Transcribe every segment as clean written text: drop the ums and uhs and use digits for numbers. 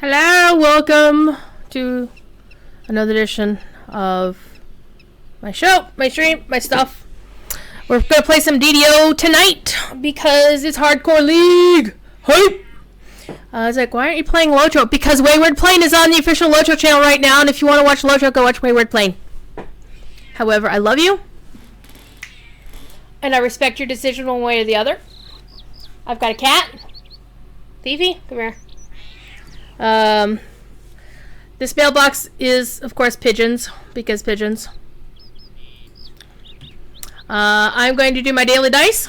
Hello, welcome to another edition of my show, my stream, my stuff. We're gonna play some DDO tonight because it's Hardcore League. Hype! I was like, why aren't you playing Lotro? Because Wayward Plane is on the official Lotro channel right now, and if you want to watch Lotro, go watch Wayward Plane. However, I love you, and I respect your decision one way or the other. I've got a cat. Fifi, come here. This mailbox is, of course, pigeons, because pigeons. I'm going to do my daily dice.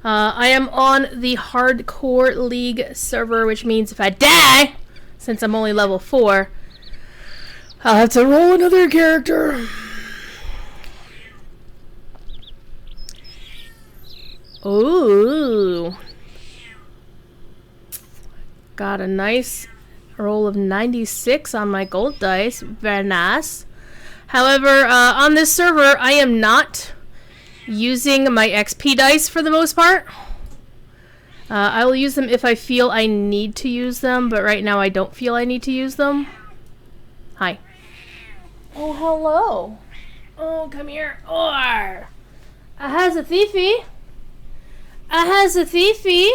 I am on the Hardcore League server, which means if I die, since I'm only level 4, I'll have to roll another character. Ooh. Got a nice roll of 96 on my gold dice. Very nice. However, on this server, I am not using my XP dice for the most part. I will use them if I feel I need to use them, but right now I don't feel I need to use them. Hi. Oh, hello. Oh, come here. Oh, I has a thiefy. I has a thiefy.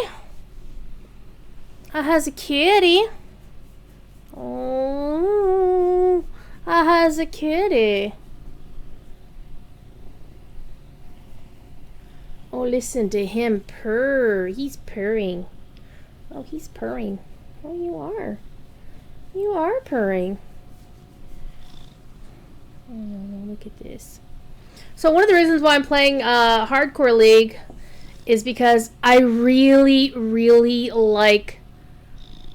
I has a kitty. Oh, I has a kitty. Oh, listen to him purr. He's purring. Oh, he's purring. Oh, you are. You are purring. Oh, look at this. So one of the reasons why I'm playing Hardcore League is because I really, really like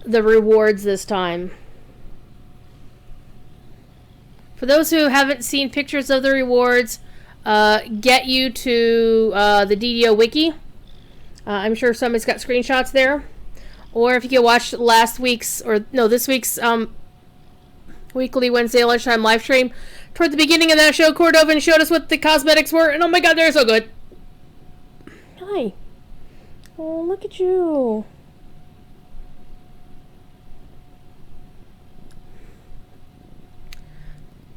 the rewards this time. For those who haven't seen pictures of the rewards, get you to the DDO wiki. I'm sure somebody's got screenshots there. Or if you can watch this week's weekly Wednesday lunchtime live stream. Toward the beginning of that show, Cordovan showed us what the cosmetics were, and oh my god, they're so good. Hi. Oh, look at you.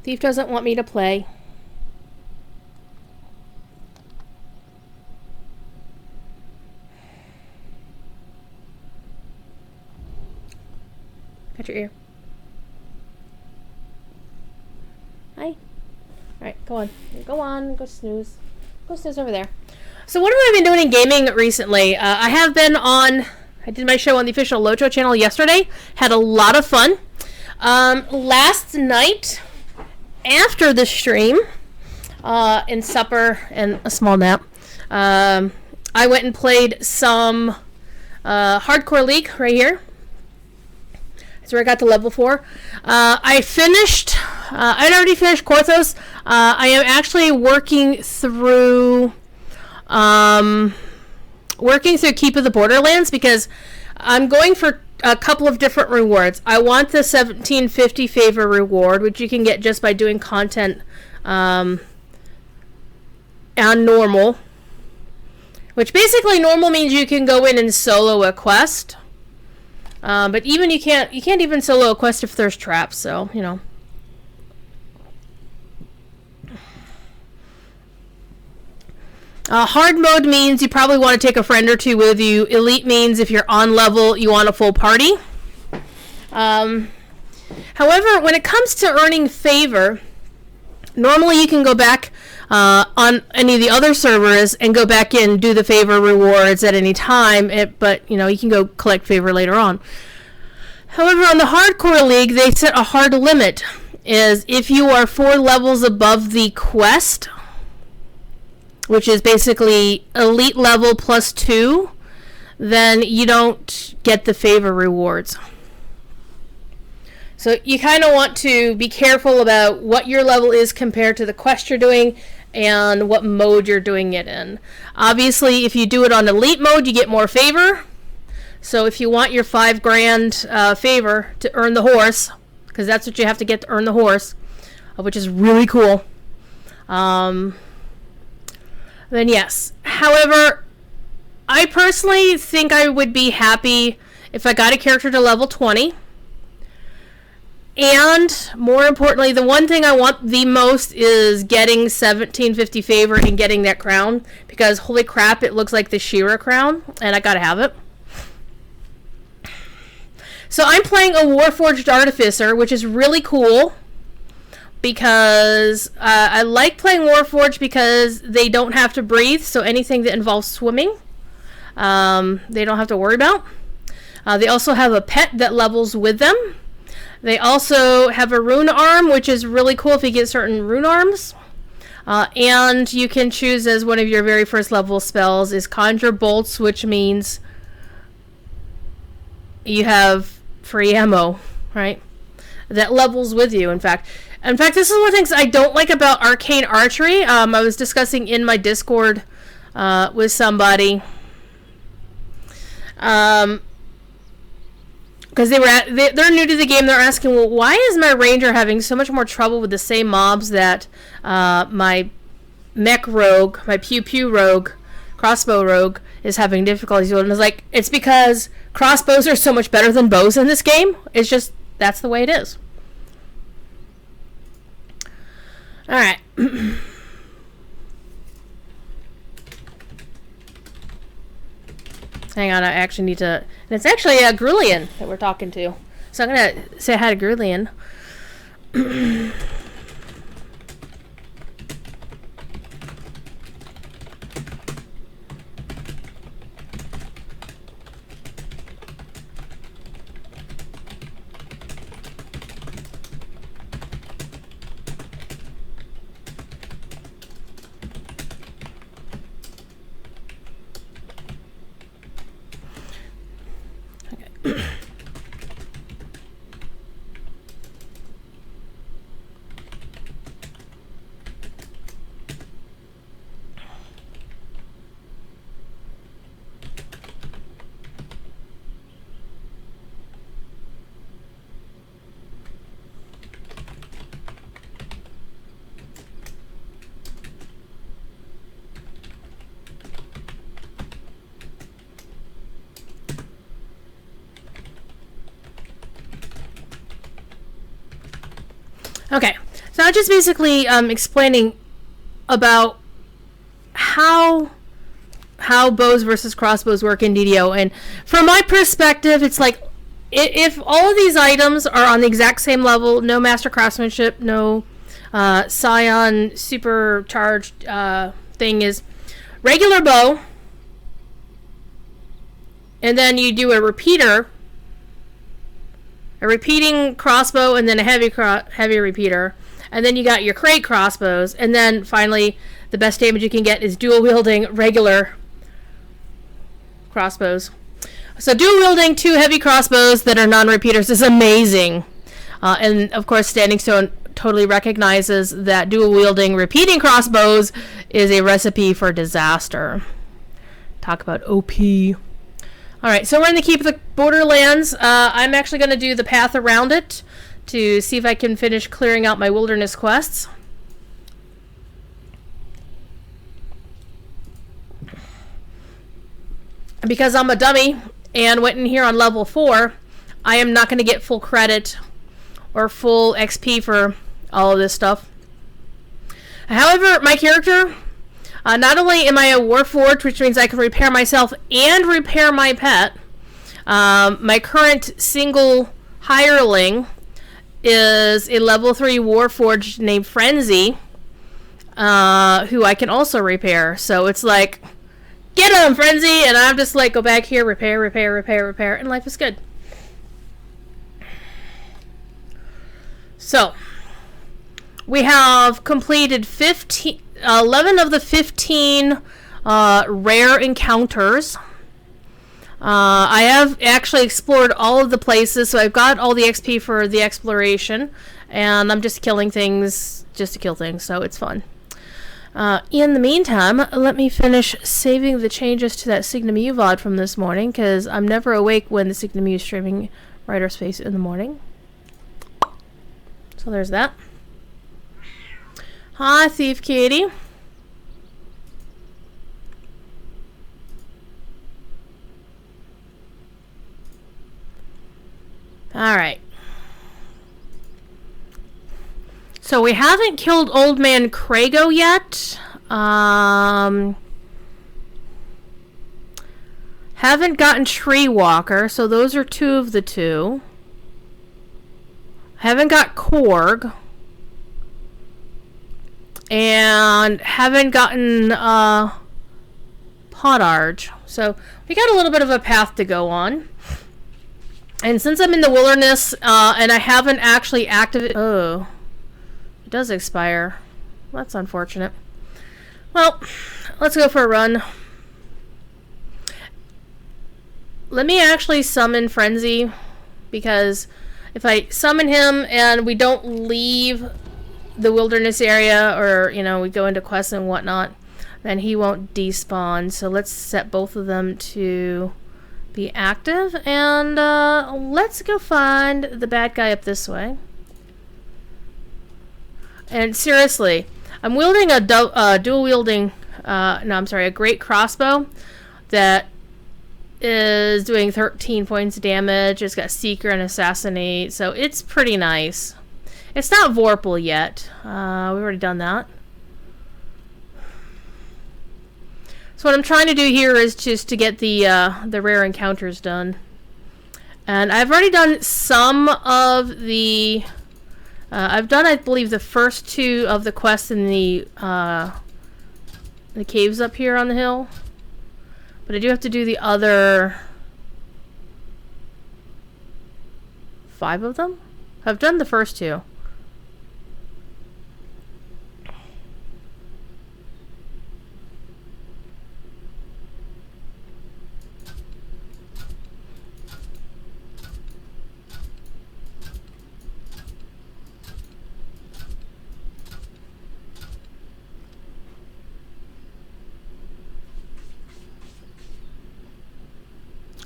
Thief doesn't want me to play. Got your ear. Hi. Alright, go on. Go on. Go snooze. Go snooze over there. So what have I been doing in gaming recently? I did my show on the official Lotro channel yesterday. Had a lot of fun. Last night, after the stream, and supper and a small nap, I went and played some Hardcore League right here. That's where I got to level 4. I'd already finished Korthos. I am actually working through Keep of the Borderlands because I'm going for a couple of different rewards. I want the 1750 favor reward, which you can get just by doing content on normal. Which basically normal means you can go in and solo a quest. But even you can't even solo a quest if there's traps, so, you know. Hard mode means you probably want to take a friend or two with you. Elite means if you're on level, you want a full party. However, when it comes to earning favor, normally you can go back on any of the other servers and go back in and do the favor rewards at any time, but, you know, you can go collect favor later on. However, on the Hardcore League, they set a hard limit. Is if you are 4 levels above the quest, which is basically elite level plus 2, then you don't get the favor rewards. So you kind of want to be careful about what your level is compared to the quest you're doing and what mode you're doing it in. Obviously, if you do it on elite mode, you get more favor. So if you want your 5 grand favor to earn the horse, because that's what you have to get to earn the horse, which is really cool. Then yes. However, I personally think I would be happy if I got a character to level 20. And more importantly, the one thing I want the most is getting 1750 favor and getting that crown, because holy crap, it looks like the She-Ra crown, and I gotta have it. So I'm playing a Warforged Artificer, which is really cool, because I like playing Warforged because they don't have to breathe, so anything that involves swimming, they don't have to worry about. They also have a pet that levels with them. They also have a rune arm, which is really cool if you get certain rune arms. And you can choose as one of your very first level spells is Conjure Bolts, which means you have free ammo, right? That levels with you, in fact. In fact, this is one of the things I don't like about Arcane Archery. I was discussing in my Discord with somebody. Because they're new to the game. They're asking, well, why is my ranger having so much more trouble with the same mobs that my mech rogue, my pew pew rogue, crossbow rogue is having difficulties with? And it's like, it's because crossbows are so much better than bows in this game. It's just, that's the way it is. All right. Hang on, I actually need to... And it's actually a Grulian that we're talking to. So I'm going to say hi to Grulian. Okay, so I'm just basically explaining about how bows versus crossbows work in DDO, and from my perspective, it's like if all of these items are on the exact same level, no master craftsmanship, no Scion supercharged thing, is regular bow, and then you do a repeating crossbow, and then a heavy repeater, and then you got your crate crossbows, and then finally the best damage you can get is dual wielding regular crossbows. So dual wielding 2 heavy crossbows that are non-repeaters is amazing, and of course Standing Stone totally recognizes that dual wielding repeating crossbows is a recipe for disaster. Talk about OP. Alright, so we're in the Keep of the Borderlands. I'm actually going to do the path around it to see if I can finish clearing out my wilderness quests. Because I'm a dummy and went in here on level 4, I am not going to get full credit or full XP for all of this stuff. However, my character... not only am I a Warforged, which means I can repair myself and repair my pet, my current single hireling is a level 3 Warforged named Frenzy, who I can also repair. So it's like, get him, Frenzy! And I'm just like, go back here, repair, and life is good. So, we have completed 11 of the 15 rare encounters. I have actually explored all of the places, so I've got all the XP for the exploration, and I'm just killing things just to kill things, so it's fun. In the meantime, let me finish saving the changes to that Signum U VOD from this morning, because I'm never awake when the Signum U is streaming Writer Space in the morning. So there's that. Hi, Thief Kitty. Alright. So we haven't killed Old Man Krago yet. Haven't gotten Tree Walker, so those are 2 of the 2. Haven't got Korg. And haven't gotten Podarge. So we got a little bit of a path to go on. And since I'm in the wilderness and I haven't actually activated... Oh, it does expire. That's unfortunate. Well, let's go for a run. Let me actually summon Frenzy, because if I summon him and we don't leave the wilderness area, or, you know, we go into quests and whatnot, then he won't despawn. So let's set both of them to be active, and let's go find the bad guy up this way. And seriously, I'm wielding a a great crossbow that is doing 13 points of damage. It's got Seeker and Assassinate, so it's pretty nice. It's not Vorpal yet. We've already done that. So what I'm trying to do here is just to get the rare encounters done. And I've already done some of the... I've done, I believe, the first 2 of the quests in the caves up here on the hill. But I do have to do the other 5 of them. I've done the first 2.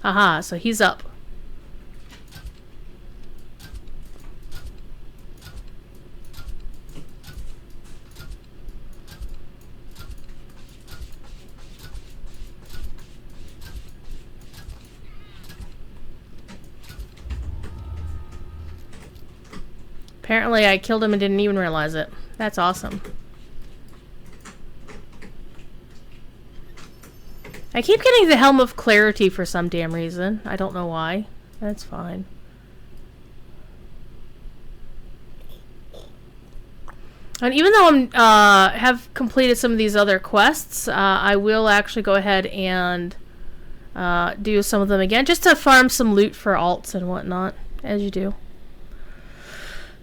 Aha, so he's up. Apparently I killed him and didn't even realize it. That's awesome. I keep getting the Helm of Clarity for some damn reason. I don't know why. That's fine. And even though I'm have completed some of these other quests, I will actually go ahead and do some of them again, just to farm some loot for alts and whatnot, as you do.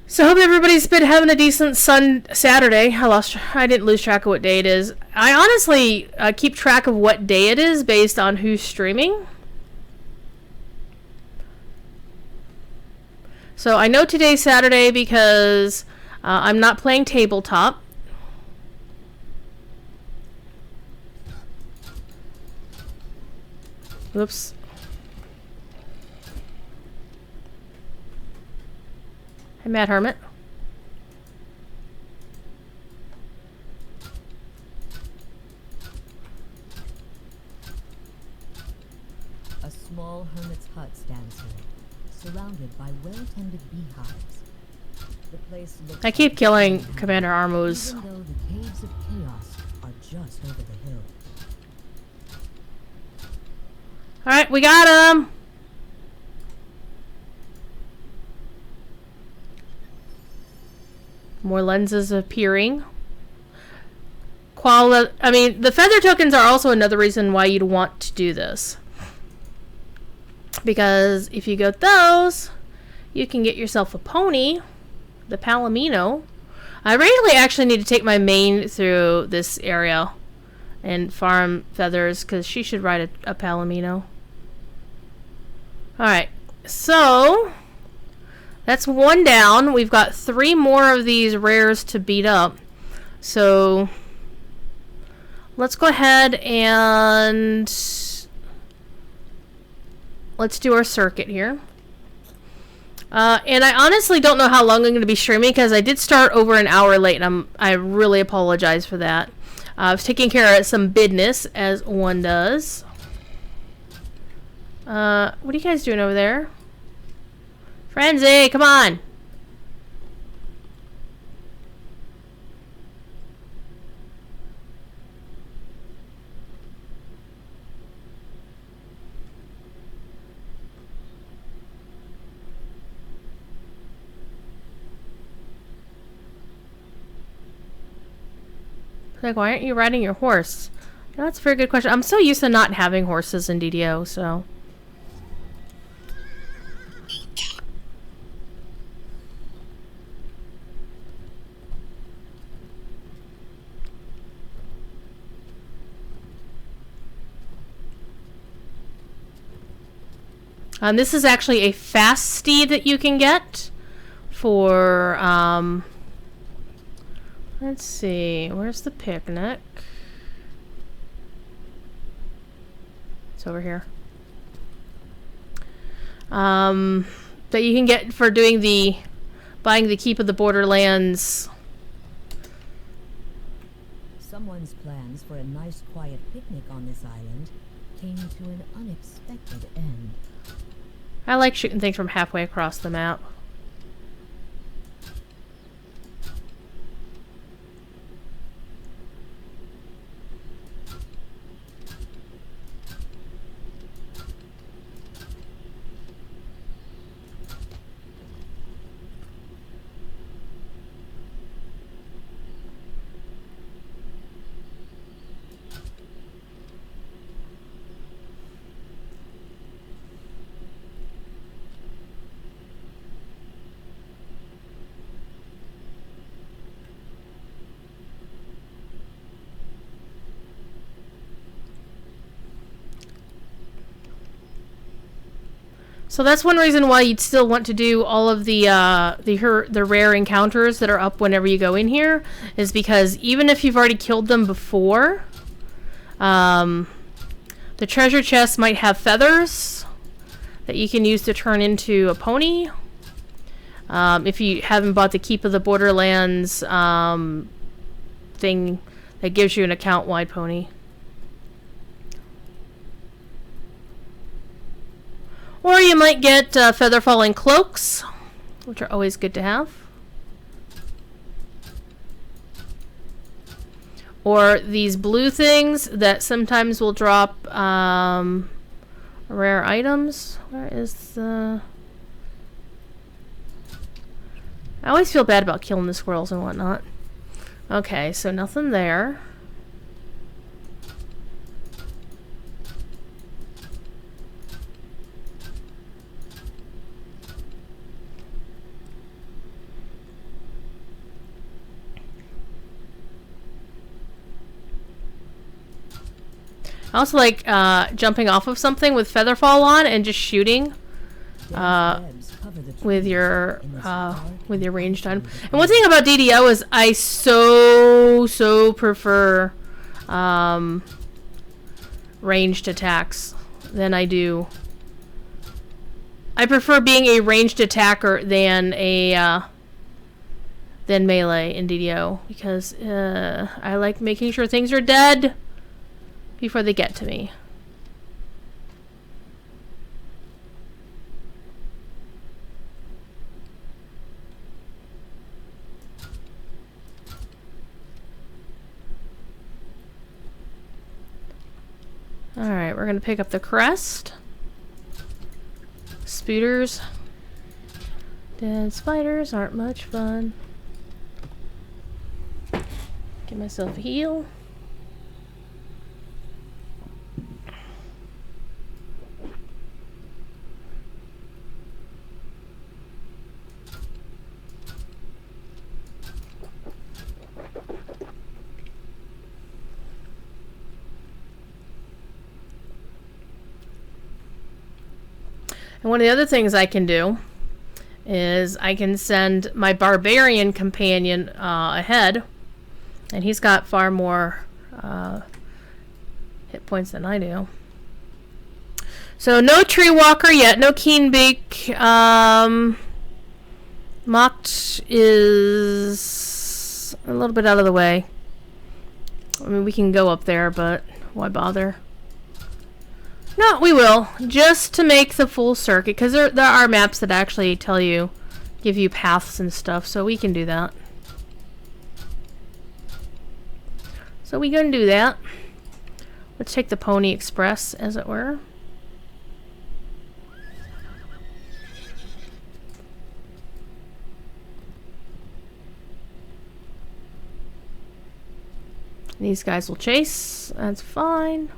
So I hope everybody's been having a decent Saturday. I didn't lose track of what day it is. I honestly keep track of what day it is based on who's streaming. So I know today's Saturday because I'm not playing tabletop. Whoops. Hey, Mad Hermit. A small hermit's hut stands here, surrounded by well-tended beehives. The place looks I keep killing Commander Armuz. even though the caves of chaos are just over the hill. Alright, we got him! More lenses appearing. I mean, the feather tokens are also another reason why you'd want to do this. Because if you get those, you can get yourself a pony, the Palomino. I regularly actually need to take my main through this area and farm feathers, because she should ride a Palomino. Alright, so that's 1 down. We've got 3 more of these rares to beat up. So let's go ahead and let's do our circuit here. And I honestly don't know how long I'm going to be streaming, because I did start over an hour late, and I really apologize for that. I was taking care of some business, as one does. What are you guys doing over there? Frenzy, come on! Like, why aren't you riding your horse? You know, that's a very good question. I'm so used to not having horses in DDO, so. This is actually a fast steed that you can get for, let's see, where's the picnic? It's over here. That you can get for doing buying the Keep of the Borderlands. Someone's plans for a nice quiet picnic on this island came to an unexpected end. I like shooting things from halfway across the map. So that's one reason why you'd still want to do all of the rare encounters that are up whenever you go in here, is because even if you've already killed them before, the treasure chest might have feathers that you can use to turn into a pony. If you haven't bought the Keep of the Borderlands thing that gives you an account-wide pony. Or you might get feather falling cloaks, which are always good to have. Or these blue things that sometimes will drop rare items. Where is the... I always feel bad about killing the squirrels and whatnot. Okay, so nothing there. I also like jumping off of something with featherfall on and just shooting with your ranged item. And one thing about DDO is I so prefer ranged attacks than I do. I prefer being a ranged attacker than melee in DDO, because I like making sure things are dead before they get to me. Alright, we're going to pick up the crest. Spooters. Dead spiders aren't much fun. Give myself a heal. And one of the other things I can do is I can send my barbarian companion ahead, and he's got far more hit points than I do. So no tree walker yet, no keenbeak. Mocked is a little bit out of the way. I mean, we can go up there, but why bother? No, we will, just to make the full circuit, because there are maps that actually give you paths and stuff, so we can do that. So we can do that. Let's take the Pony Express, as it were. These guys will chase. That's fine.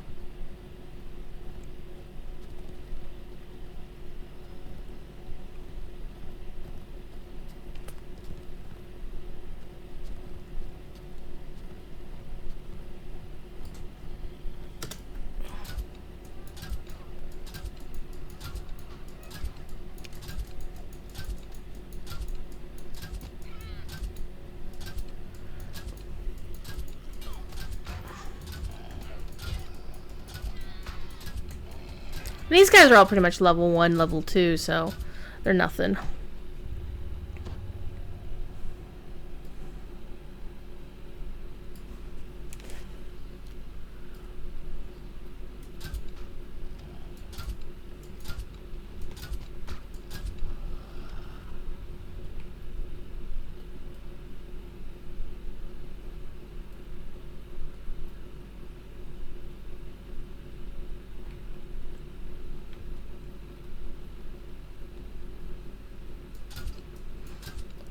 These guys are all pretty much level 1, level 2, so they're nothing.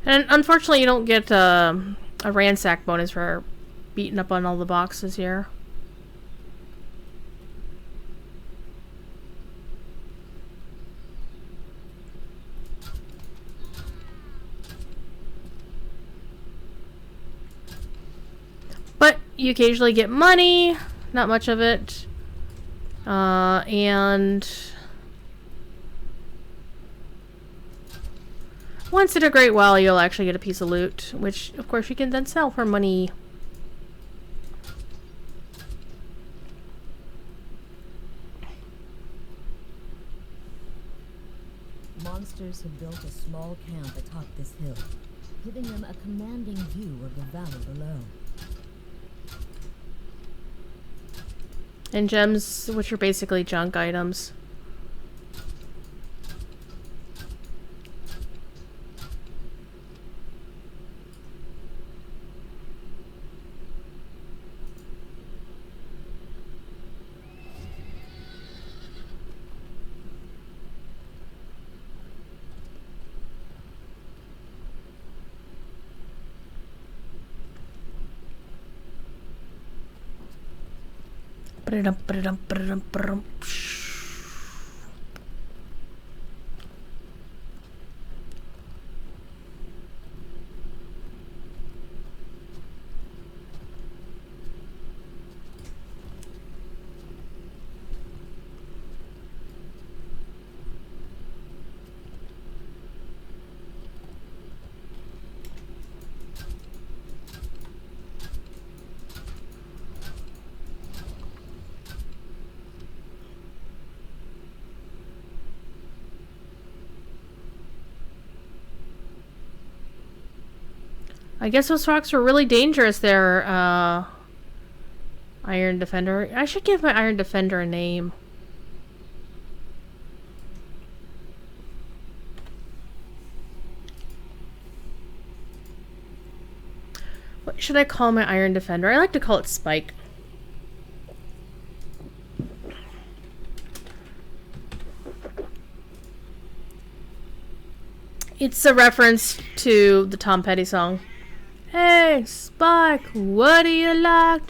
And unfortunately, you don't get a ransack bonus for beating up on all the boxes here. But you occasionally get money, not much of it. And once in a great while, you'll actually get a piece of loot, which, of course, you can then sell for money. Monsters have built a small camp atop this hill, giving them a commanding view of the valley below. And gems, which are basically junk items. I guess those rocks were really dangerous there, Iron Defender. I should give my Iron Defender a name. What should I call my Iron Defender? I like to call it Spike. It's a reference to the Tom Petty song. Hey, Spike, what do you like?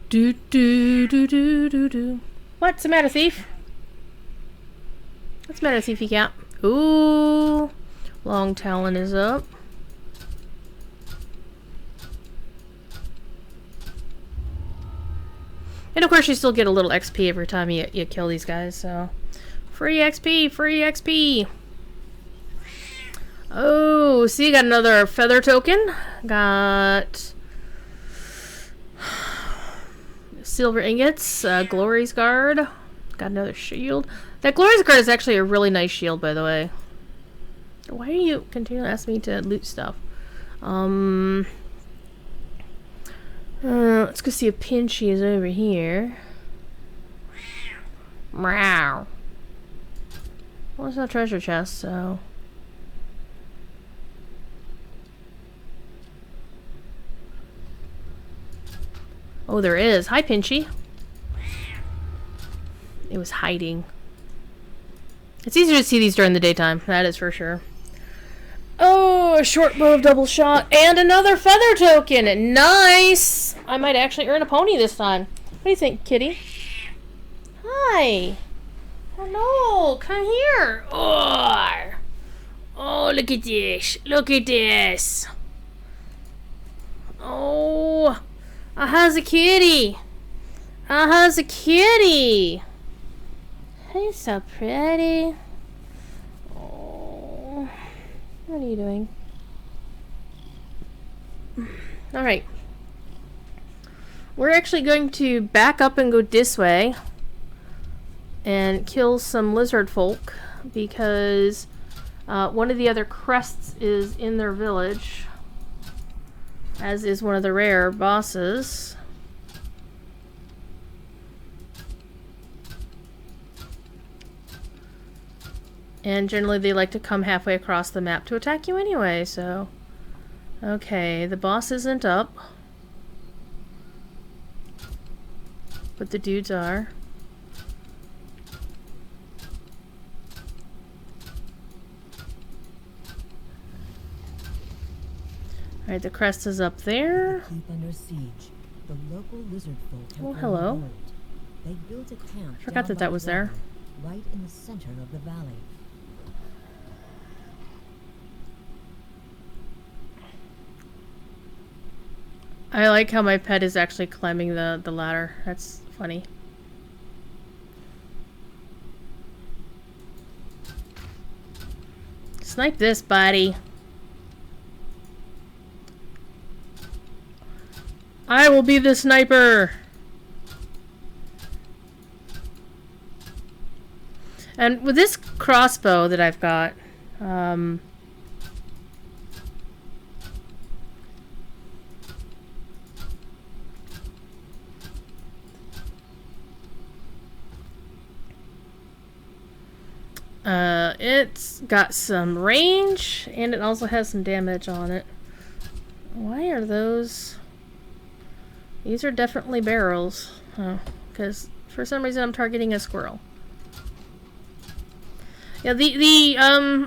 Do do do do do do. What's the matter, thief? What's the matter, thiefy cat? Ooh, Long Talon is up. And of course, you still get a little XP every time you kill these guys. So, free XP, free XP. Oh, see, got another feather token. Got silver ingots, Glory's Guard. Got another shield. That Glory's Guard is actually a really nice shield, by the way. Why are you continuing to ask me to loot stuff? Let's go see if Pinchy is over here. Meow. Well, there's no treasure chest, so... Oh, there is. Hi, Pinchy. It was hiding. It's easier to see these during the daytime. That is for sure. Oh, a short bow of double shot and another feather token. Nice. I might actually earn a pony this time. What do you think, kitty? Hi. Hello. Come here. Oh, look at this. Look at this. Oh, how's a kitty? How's a kitty? He's so pretty. Oh, what are you doing? All right. We're actually going to back up and go this way and kill some lizard folk because one of the other crests is in their village, as is one of the rare bosses. And generally they like to come halfway across the map to attack you anyway, so... Okay, the boss isn't up. But the dudes are. Alright, the crest is up there. Keep under siege. The local lizard folk have Oh, hello. word. They built a camp. I forgot down that by was the there. water, right in the center of the valley. I like how my pet is actually climbing the ladder. That's funny. Snipe this, buddy. I will be the sniper. And with this crossbow that I've got, it's got some range, and it also has some damage on it. Why are those... These are definitely barrels. Oh, because for some reason I'm targeting a squirrel. Yeah, the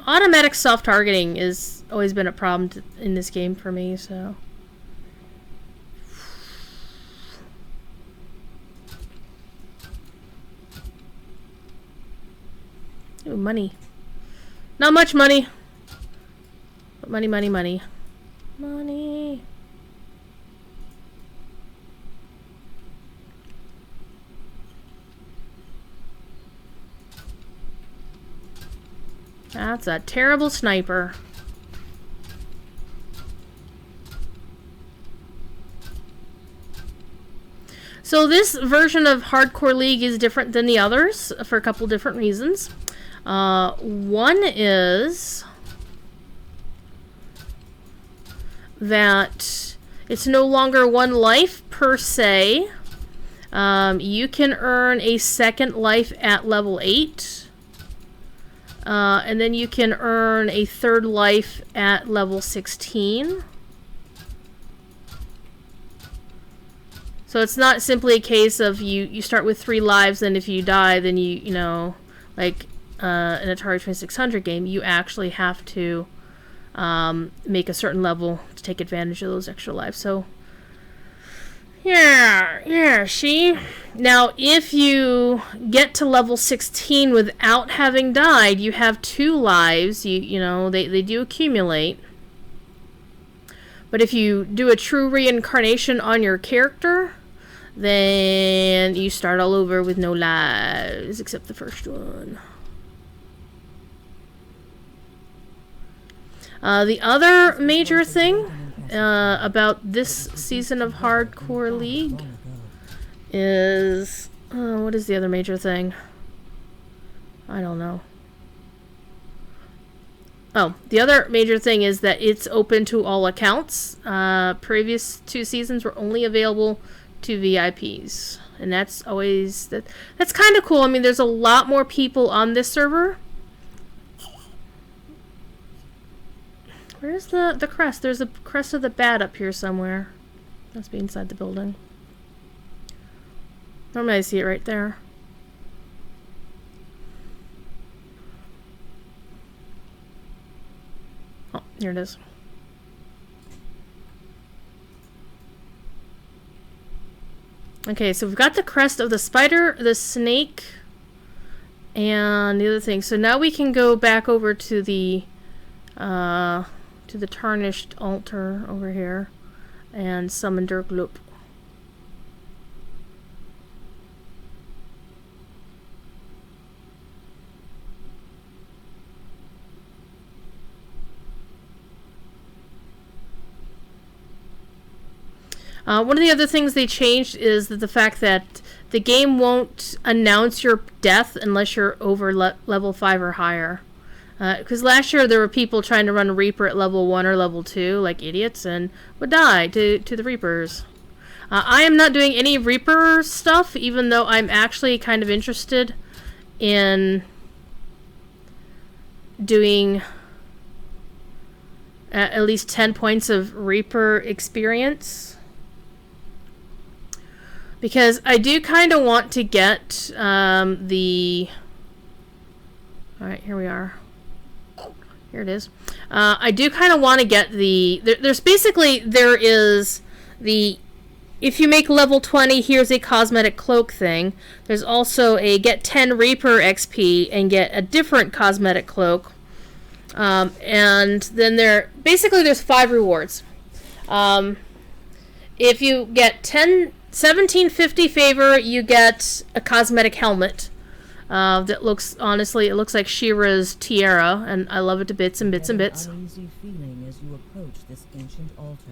automatic self-targeting has always been a problem in this game for me, so... Ooh, money. Not much money. But money, money, money. Money. That's a terrible sniper. So this version of Hardcore League is different than the others for a couple different reasons. One is that it's no longer one life per se. You can earn a second life at level 8. And then you can earn a third life at level 16. So it's not simply a case of you start with 3 lives, and if you die, then you know, like an Atari 2600 game, you actually have to make a certain level to take advantage of those extra lives. So yeah, see? Now, if you get to level 16 without having died, you have 2 lives. You know, they do accumulate. But if you do a true reincarnation on your character, then you start all over with no lives, except the first one. The other major thing about this season of Hardcore League is... what is the other major thing? I don't know. Oh, the other major thing is that it's open to all accounts. Previous 2 seasons were only available to VIPs. And that's always... That's kind of cool. I mean, there's a lot more people on this server. Where's the crest? There's a crest of the bat up here somewhere. Must be inside the building. Normally I see it right there. Oh, Here it is. Okay, so we've got the crest of the spider, the snake, and the other thing. So now we can go back over to the tarnished altar over here and summon Drood. One of the other things they changed is that the fact that the game won't announce your death unless you're over level 5 or higher. Because last year there were people trying to run a Reaper at level 1 or level 2, like idiots, and would die to the Reapers. I am not doing any Reaper stuff, even though I'm actually kind of interested in doing at least 10 points of Reaper experience. Because I do kind of want to get the... Alright, here we are. Here it is. I do kind of want to get the... There is the... If you make level 20, here's a cosmetic cloak thing. There's also a get 10 Reaper XP and get a different cosmetic cloak. And then there's 5 rewards. If you get 1750 favor, you get a cosmetic helmet. That looks, honestly, it looks like She-Ra's tiara, and I love it to bits and bits and bits. An uneasy feeling as you approach this ancient altar.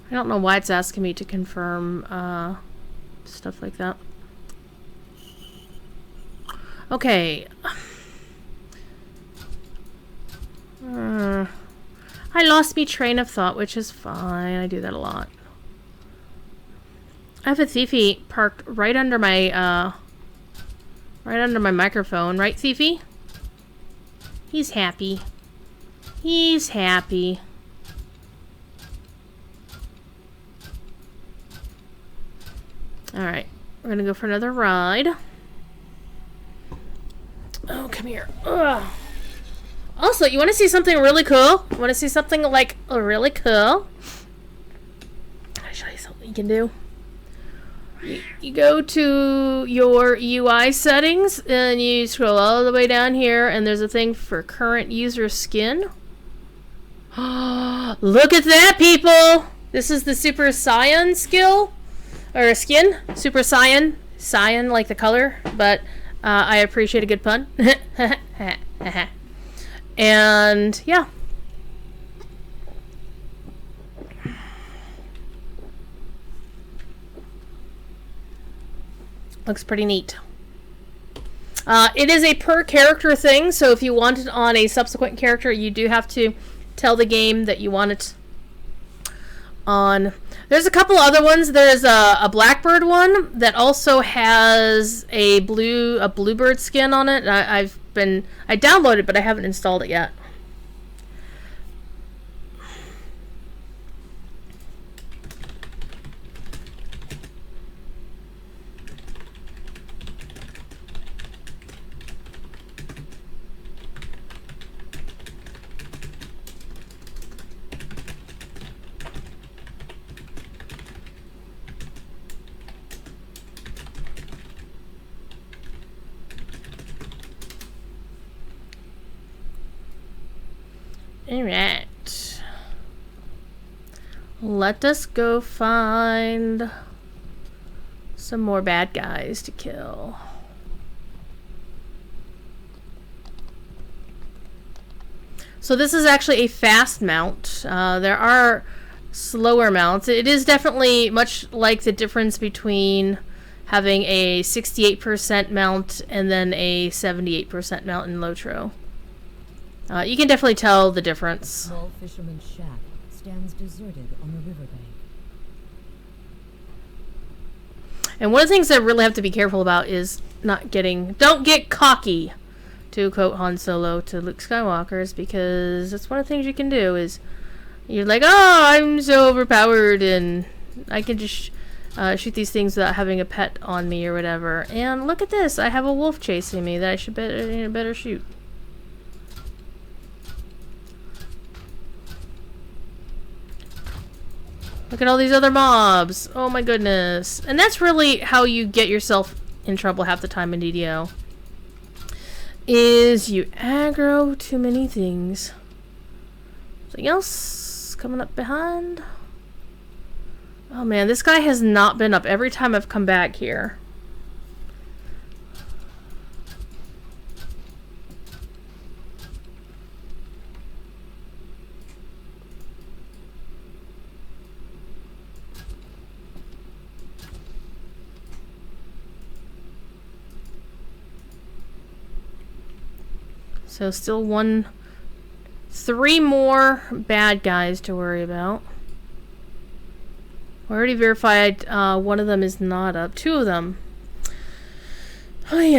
I don't know why it's asking me to confirm stuff like that. Okay. I lost me train of thought, which is fine. I do that a lot. I have a thiefy parked right under my microphone, right, thiefy? He's happy. He's happy. Alright, we're gonna go for another ride. Oh, come here. Ugh. Also, you want to see something really cool? You want to see something like really cool? I'll show you something you can do. You go to your UI settings and you scroll all the way down here, and there's a thing for current user skin. Look at that, people! This is the Super Cyan skill. Or skin. Super Cyan. Cyan, like the color. But I appreciate a good pun. And, yeah. Looks pretty neat. It is a per character thing, so if you want it on a subsequent character, you do have to tell the game that you want it on. There's a couple other ones. There's a Blackbird one that also has a bluebird skin on it. I downloaded it, but I haven't installed it yet. Alright. Let us go find some more bad guys to kill. So this is actually a fast mount. There are slower mounts. It is definitely much like the difference between having a 68% mount and then a 78% mount in Lotro. You can definitely tell the difference. A small fisherman's shack stands deserted on the riverbank. And one of the things I really have to be careful about is don't get cocky, to quote Han Solo to Luke Skywalker's, because that's one of the things you can do is you're like, oh, I'm so overpowered and I can just shoot these things without having a pet on me or whatever. And look at this, I have a wolf chasing me that I should better shoot. Look at all these other mobs. Oh my goodness. And that's really how you get yourself in trouble half the time in DDO. Is you aggro too many things. Something else coming up behind. Oh man, this guy has not been up every time I've come back here. So still 3 more bad guys to worry about. We already verified one of them is not up. 2 of them. Ay.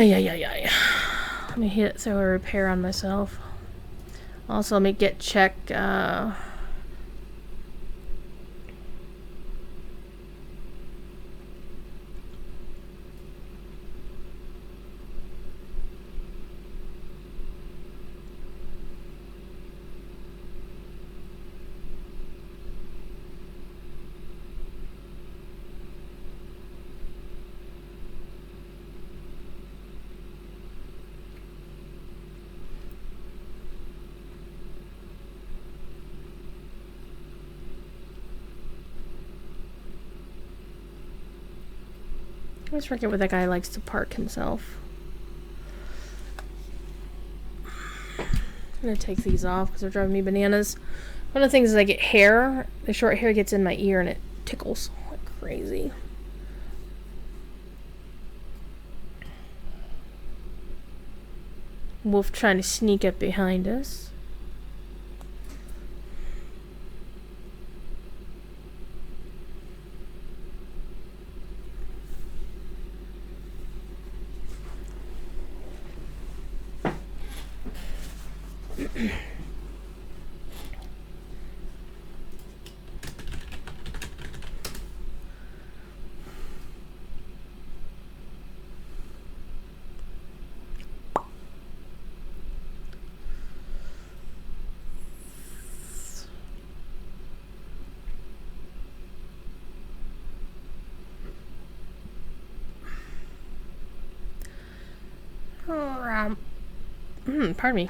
Let me throw a repair on myself. Also, let me check. I always forget where that guy likes to park himself. I'm gonna take these off because they're driving me bananas. One of the things is I get hair. The short hair gets in my ear and it tickles like crazy. Wolf trying to sneak up behind us. Pardon me.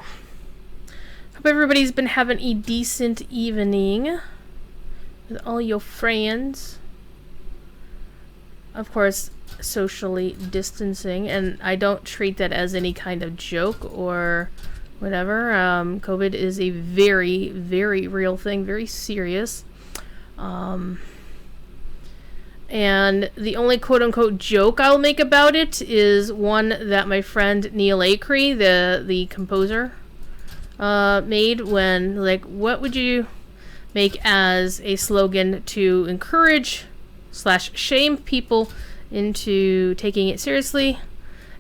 Hope everybody's been having a decent evening with all your friends. Of course, socially distancing, and I don't treat that as any kind of joke or whatever. COVID is a very, very real thing, very serious. And the only quote-unquote joke I'll make about it is one that my friend Neil Acree, the composer, made when, like, what would you make as a slogan to encourage / shame people into taking it seriously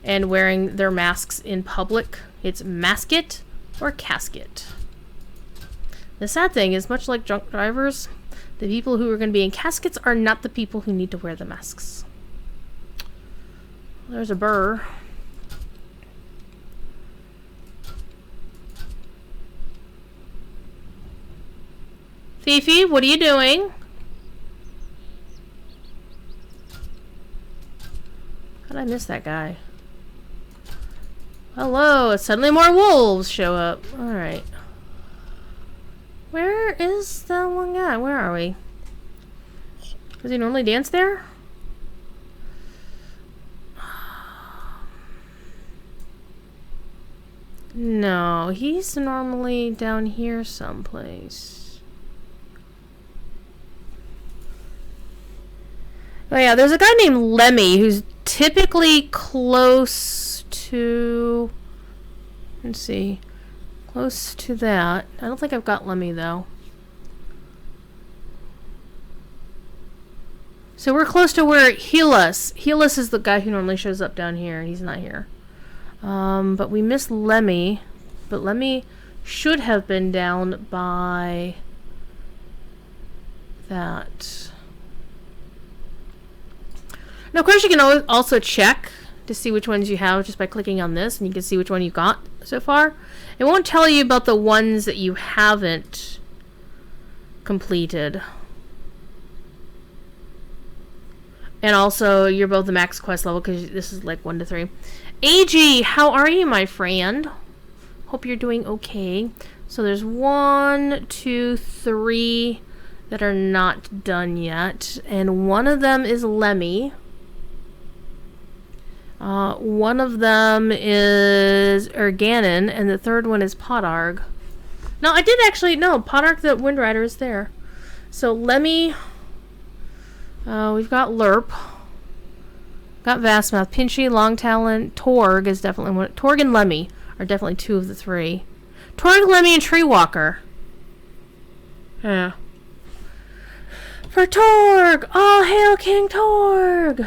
and wearing their masks in public? It's mask it or casket. The sad thing is, much like drunk drivers, the people who are going to be in caskets are not the people who need to wear the masks. There's a burr. Fifi, what are you doing? How did I miss that guy? Hello, suddenly more wolves show up. Alright. Where is that one guy? Where are we? Does he normally dance there? No, he's normally down here someplace. Oh yeah, there's a guy named Lemmy who's typically close to... Let's see. Close to that. I don't think I've got Lemmy though. So we're close to where Healus. Healus is the guy who normally shows up down here. He's not here. But we missed Lemmy. But Lemmy should have been down by that. Now, of course, you can also check to see which ones you have just by clicking on this, and you can see which one you got so far. It won't tell you about the ones that you haven't completed. And also, you're both the max quest level because this is like 1 to 3. AG, how are you, my friend? Hope you're doing okay. So there's 1, 2, 3 that are not done yet, and one of them is Lemmy. One of them is Erganon, and the third one is Podarg. No, I did actually, no, Podarg the Wind Rider is there. So Lemmy, we've got Lerp, got Vastmouth, Pinchy, Longtalon, Torg is definitely one. Torg and Lemmy are definitely 2 of the 3. Torg, Lemmy, and Treewalker. Yeah. For Torg! All hail King Torg!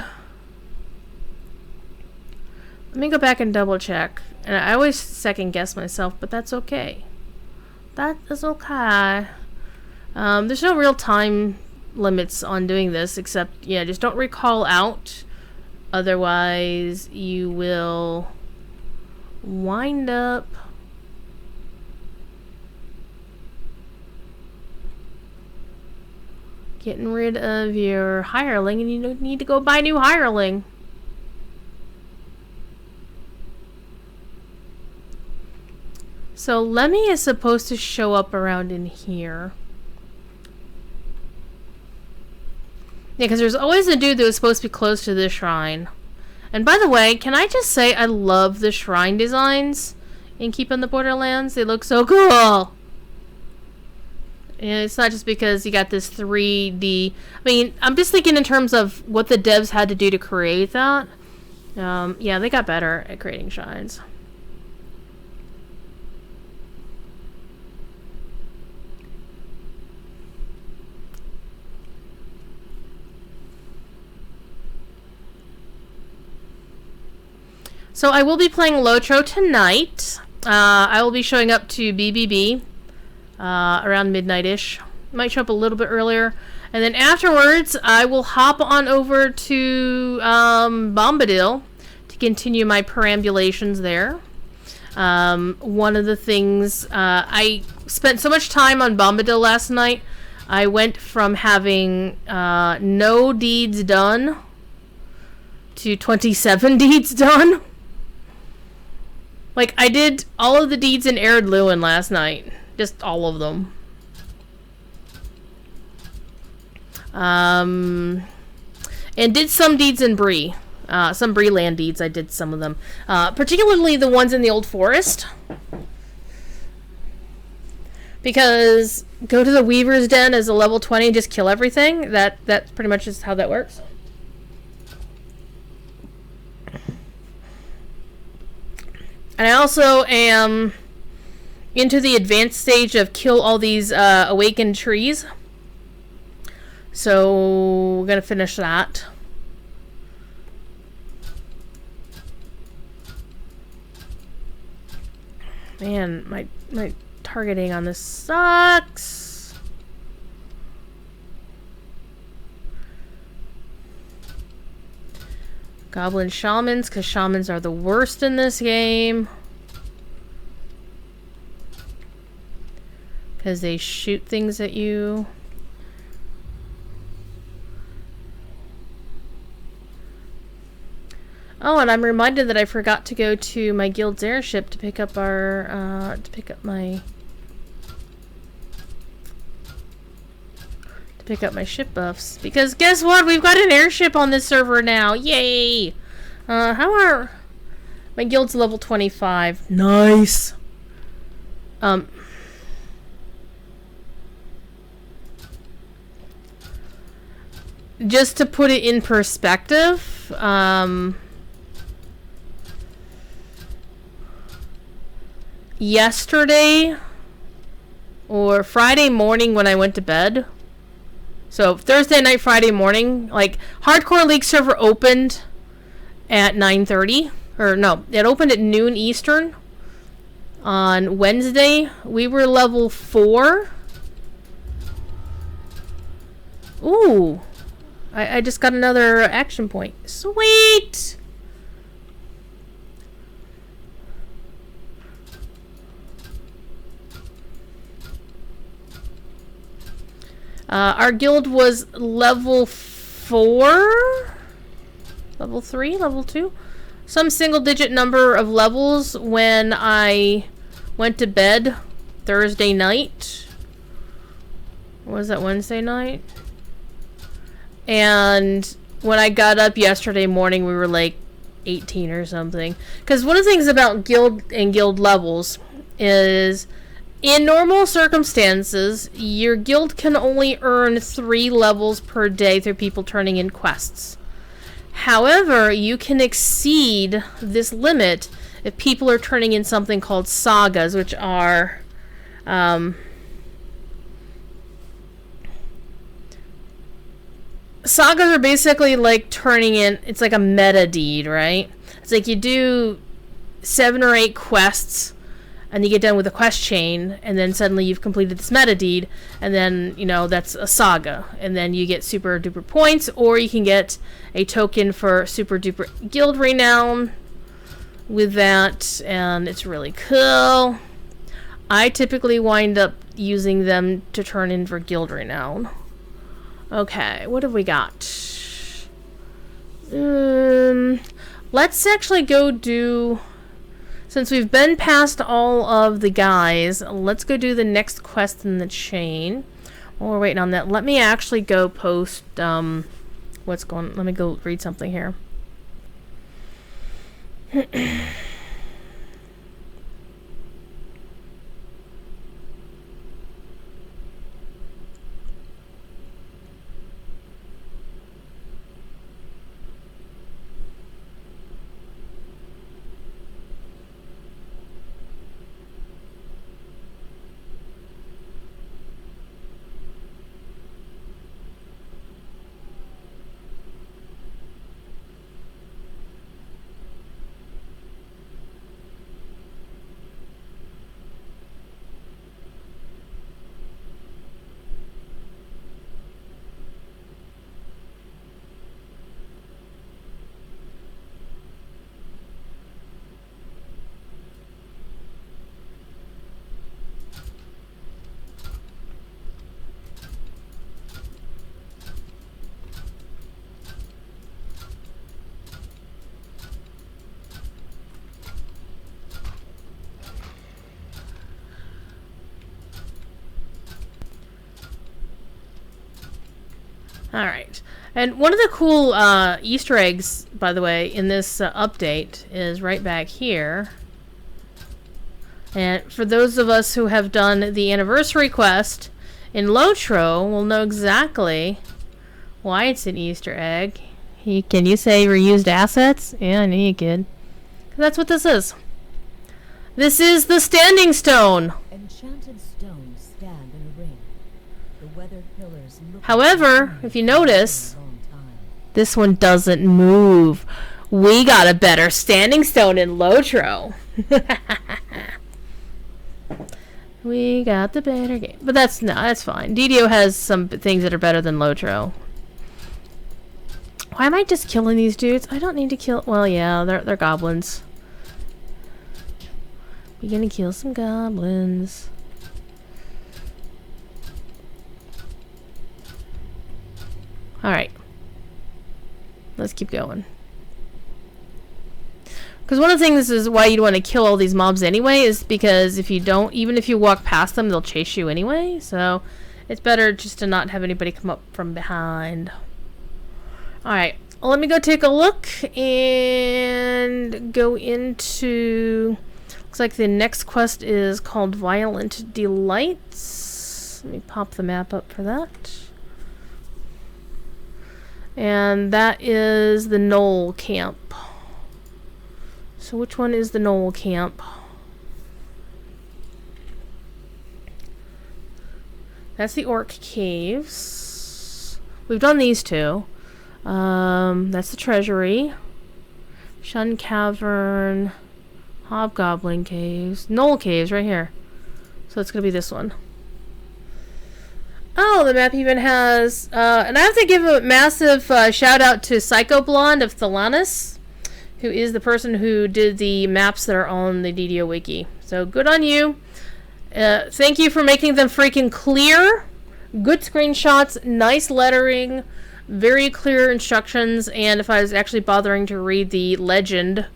Let me go back and double check. And I always second guess myself, but that's okay. That is okay. There's no real time limits on doing this, except, yeah, just don't recall out. Otherwise, you will wind up getting rid of your hireling, and you need to go buy a new hireling. So Lemmy is supposed to show up around in here. Yeah, because there's always a dude that was supposed to be close to this shrine. And by the way, can I just say I love the shrine designs in Keep on the Borderlands? They look so cool! And it's not just because you got this 3D... I mean, I'm just thinking in terms of what the devs had to do to create that. Yeah, they got better at creating shrines. So I will be playing Lotro tonight. I will be showing up to BBB around midnight-ish. Might show up a little bit earlier. And then afterwards, I will hop on over to Bombadil to continue my perambulations there. One of the things... I spent so much time on Bombadil last night. I went from having no deeds done to 27 deeds done. Like, I did all of the deeds in Ered Luin last night. Just all of them. And did some deeds in Bree. Some Bree land deeds, I did some of them. Particularly the ones in the Old Forest. Because go to the Weaver's Den as a level 20 and just kill everything. That pretty much is how that works. And I also am into the advanced stage of kill all these awakened trees. So we're gonna finish that. Man, my targeting on this sucks. Goblin shamans, because shamans are the worst in this game. Because they shoot things at you. Oh, and I'm reminded that I forgot to go to my guild's airship to pick up our, pick up my ship buffs. Because guess what? We've got an airship on this server now. Yay! How are... My guild's level 25. Nice! Just to put it in perspective, yesterday, or Friday morning when I went to bed, So Thursday night, Friday morning, like Hardcore League server opened at 9:30, or no, it opened at noon Eastern. On Wednesday, we were level 4. Ooh, I just got another action point. Sweet. Our guild was level 4, level 3, level 2. Some single digit number of levels when I went to bed Thursday night. What was that, Wednesday night? And when I got up yesterday morning, we were like 18 or something. Because one of the things about guild and guild levels is, in normal circumstances, your guild can only earn 3 levels per day through people turning in quests. However, you can exceed this limit if people are turning in something called sagas, which are sagas are basically like turning in, it's like a meta deed, right? It's like you do 7 or 8 quests and you get done with the quest chain, and then suddenly you've completed this meta deed, and then, you know, that's a saga, and then you get super duper points, or you can get a token for super duper guild renown with that, and it's really cool. I typically wind up using them to turn in for guild renown. Okay, what have we got? Let's actually go do... Since we've been past all of the guys, let's go do the next quest in the chain. While we're waiting on that, let me actually go post, what's going... Let me go read something here. Alright. And one of the cool Easter eggs, by the way, in this update is right back here. And for those of us who have done the anniversary quest in Lotro, will know exactly why it's an Easter egg. Can you say reused assets? Yeah, I knew you could. That's what this is. This is the Standing Stone. Enchanted stones stand in a ring. The weathered pillars look. However, if you notice, this one doesn't move. We got a better Standing Stone in Lotro. We got the better game. But that's fine. DDO has some things that are better than Lotro. Why am I just killing these dudes? I don't need to kill... Well, yeah, they're goblins. We're gonna kill some goblins. Alright. Let's keep going. Because one of the things is why you'd want to kill all these mobs anyway is because if you don't, even if you walk past them, they'll chase you anyway. So it's better just to not have anybody come up from behind. Alright, well, let me go take a look and go into... Looks like the next quest is called Violent Delights. Let me pop the map up for that. And that is the Knoll Camp. So which one is the Knoll Camp? That's the Orc Caves. We've done these two. That's the Treasury. Shun Cavern. Hobgoblin Caves. Knoll Caves right here. So it's going to be this one. Oh, the map even has... and I have to give a massive shout out to Psycho Blonde of Thelanis, who is the person who did the maps that are on the DDO Wiki. So good on you. Thank you for making them freaking clear. Good screenshots, nice lettering, very clear instructions, and if I was actually bothering to read the legend...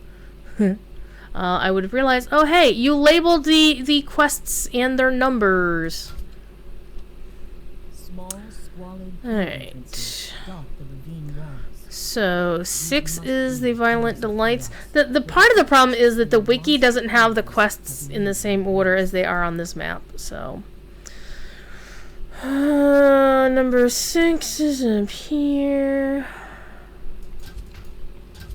I would have realized, oh hey, you labeled the quests and their numbers. Alright. So, 6 is the Violent Delights. The part of the problem is that the wiki doesn't have the quests in the same order as they are on this map, so... number 6 is up here...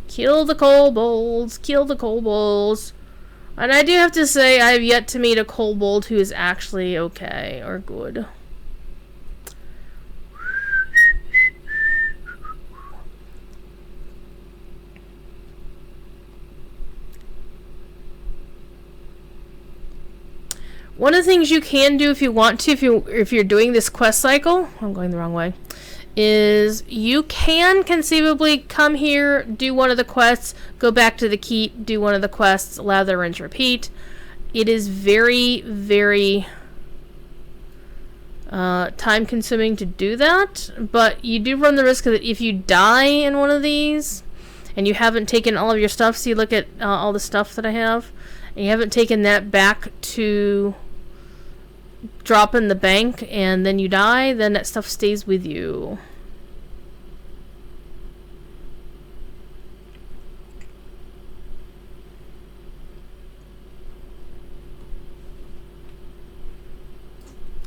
Kill the kobolds, kill the kobolds. And I do have to say, I have yet to meet a kobold who is actually okay or good. One of the things you can do if you want to, if you're doing this quest cycle, I'm going the wrong way, is you can conceivably come here, do one of the quests, go back to the keep, do one of the quests, allow the rinse repeat. It is very, very time consuming to do that, but you do run the risk that if you die in one of these and you haven't taken all of your stuff, so you look at all the stuff that I have, and you haven't taken that back to drop in the bank and then you die, then that stuff stays with you.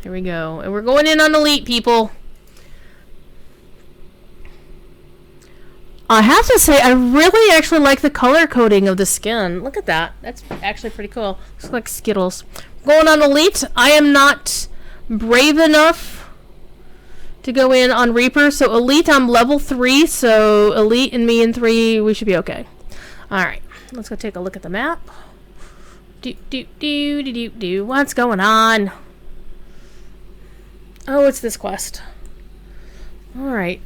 Here we go. And we're going in on Elite, people. I have to say, I really actually like the color coding of the skin. Look at that. That's actually pretty cool. Looks like Skittles. Going on Elite. I am not brave enough to go in on Reaper. So Elite, I'm level 3. So Elite and me in 3, we should be okay. Alright. Let's go take a look at the map. What's going on? Oh, it's this quest. Alright.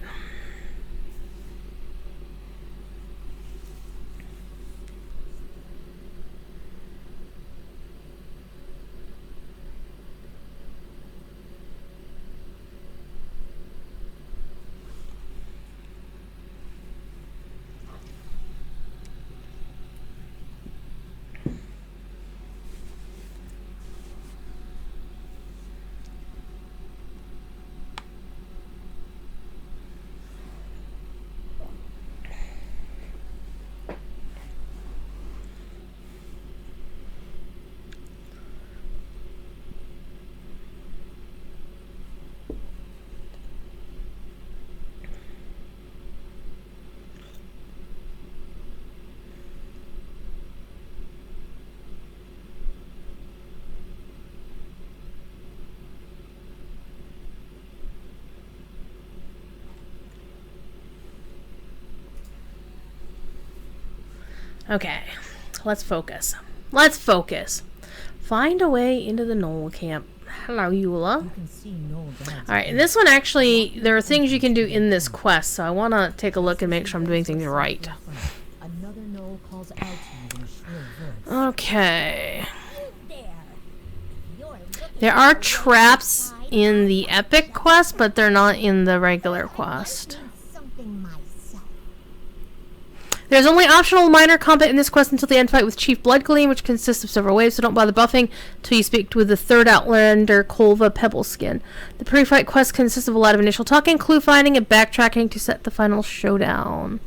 Okay, let's focus. Let's focus. Find a way into the Knoll camp. Hello, Eula. Alright, and this one actually, there are things you can do in this quest, so I want to take a look and make sure I'm doing things right. Okay. There are traps in the epic quest, but they're not in the regular quest. There's only optional minor combat in this quest until the end fight with Chief Bloodgleam, which consists of several waves, so don't bother buffing until you speak with the third Outlander, Kolva Pebbleskin. The pre-fight quest consists of a lot of initial talking, clue finding, and backtracking to set the final showdown.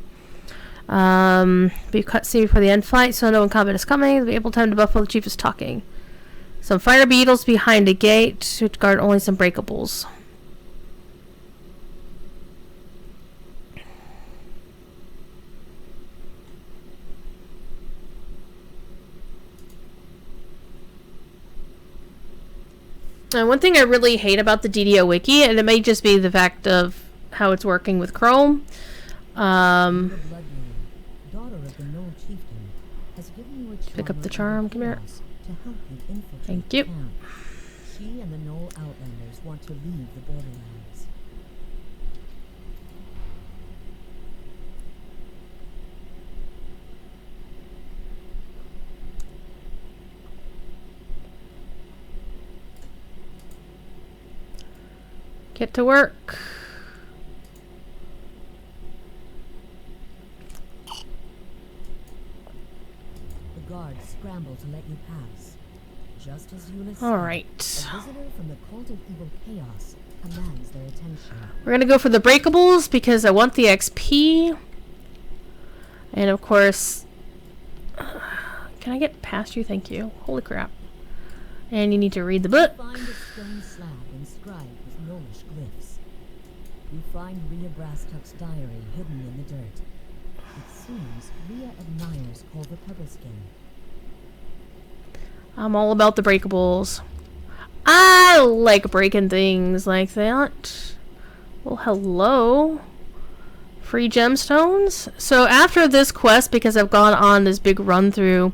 Be cutscene before the end fight, so no one combat is coming. There'll be ample time to buff while the Chief is talking. Some fire beetles behind a gate, which guard only some breakables. One thing I really hate about the DDO Wiki, and it may just be the fact of how it's working with Chrome. The blood moon, daughter of the Knoll chieftain, has given you a charm Pick up the of charm. Come here. chaos to help you infiltrate Thank you. the camp. She and the Knoll Outlanders want to leave the Borderlands. Get to work. The guards scramble to let you pass. Just as Eunice All said, right. a visitor from the cult of evil chaos commands their attention. We're gonna go for the breakables because I want the XP. And of course, can I get past you? Thank you. Holy crap. And you need to read the book. You find a stone slab inscribed with Knollish glyphs. You find Rhea Brasstuck's diary hidden in the dirt. It seems Rhea admires Culver Pebbleskin. I'm all about the breakables. I like breaking things like that. Well, hello. Free gemstones. So after this quest, because I've gone on this big run through,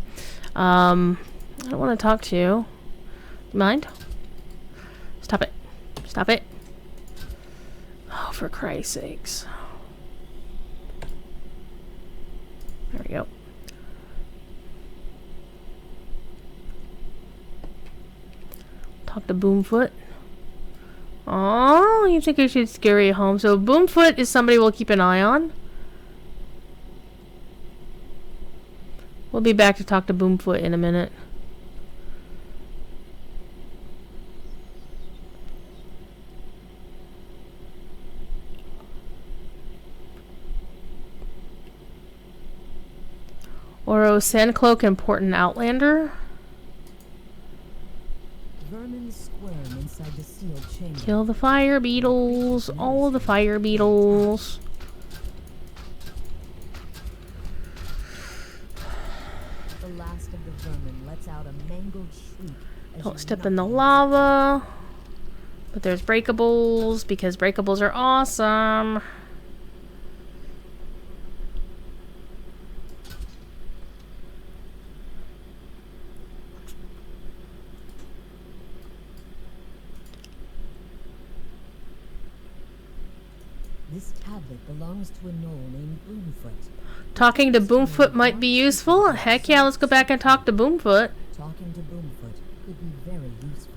I don't want to talk to you. Mind? Stop it. Stop it. Oh, for Christ's sakes. There we go. Talk to Boomfoot. Oh, you think I should scare you home? So Boomfoot is somebody we'll keep an eye on. We'll be back to talk to Boomfoot in a minute. Oro Sandcloak, important Outlander. Vermin squirm inside the sealed chamber. Kill the fire beetles. All the fire beetles. The last of the vermin lets out a mangled shriek. As Don't you step knock in the them lava. But there's breakables because breakables are awesome. This tablet belongs to a gnoll named Boomfoot. Talking to Boomfoot might be useful. Heck yeah, let's go back and talk to Boomfoot. Talking to Boomfoot could be very useful.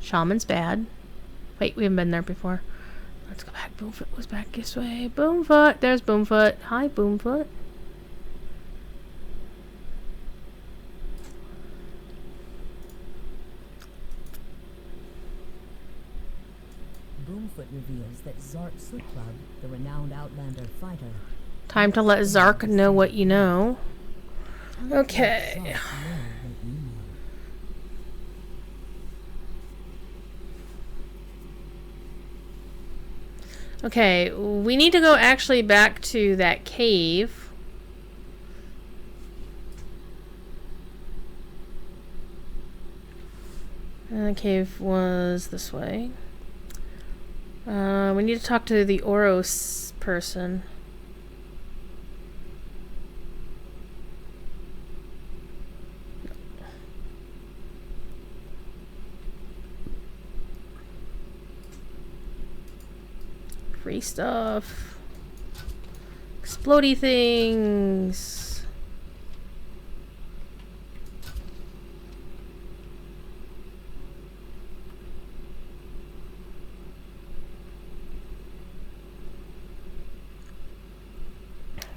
Shaman's bad. Wait, we haven't been there before. Let's go back. Boomfoot was back this way. Boomfoot. There's Boomfoot. Hi, Boomfoot. Boomfoot reveals that Zark Suklub, the renowned Outlander fighter, Time to let Zark know what you know. Okay. Zark know what you know. Okay, we need to go actually back to that cave. And the cave was this way. We need to talk to the Oros person. Free stuff. Explodey things.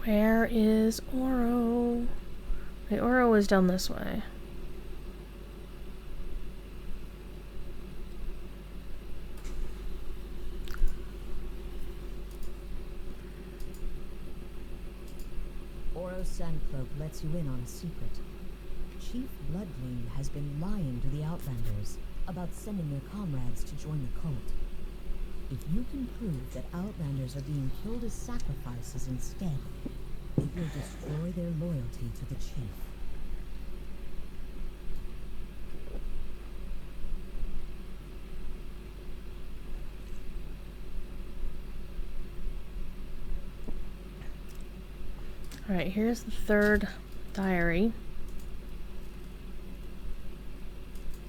Where is Oro? Okay, Oro is down this way. Oro Sandcloak lets you in on a secret. Chief Bloodgleam has been lying to the Outlanders about sending their comrades to join the cult. If you can prove that Outlanders are being killed as sacrifices instead, it will destroy their loyalty to the chief. Alright, here's the third diary.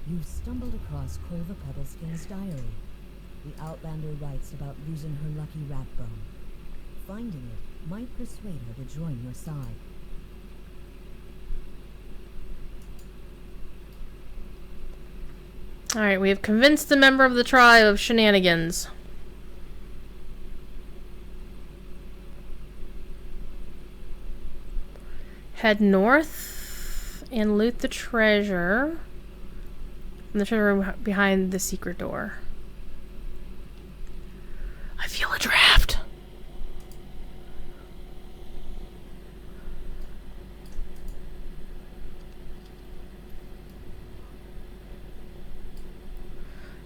You've stumbled across Corva Pebbleskin's diary. The Outlander writes about losing her lucky rat bone. Finding it might persuade her to join your side. Alright, we have convinced a member of the tribe of shenanigans. Head north and loot the treasure. In the treasure room behind the secret door. I feel a draft.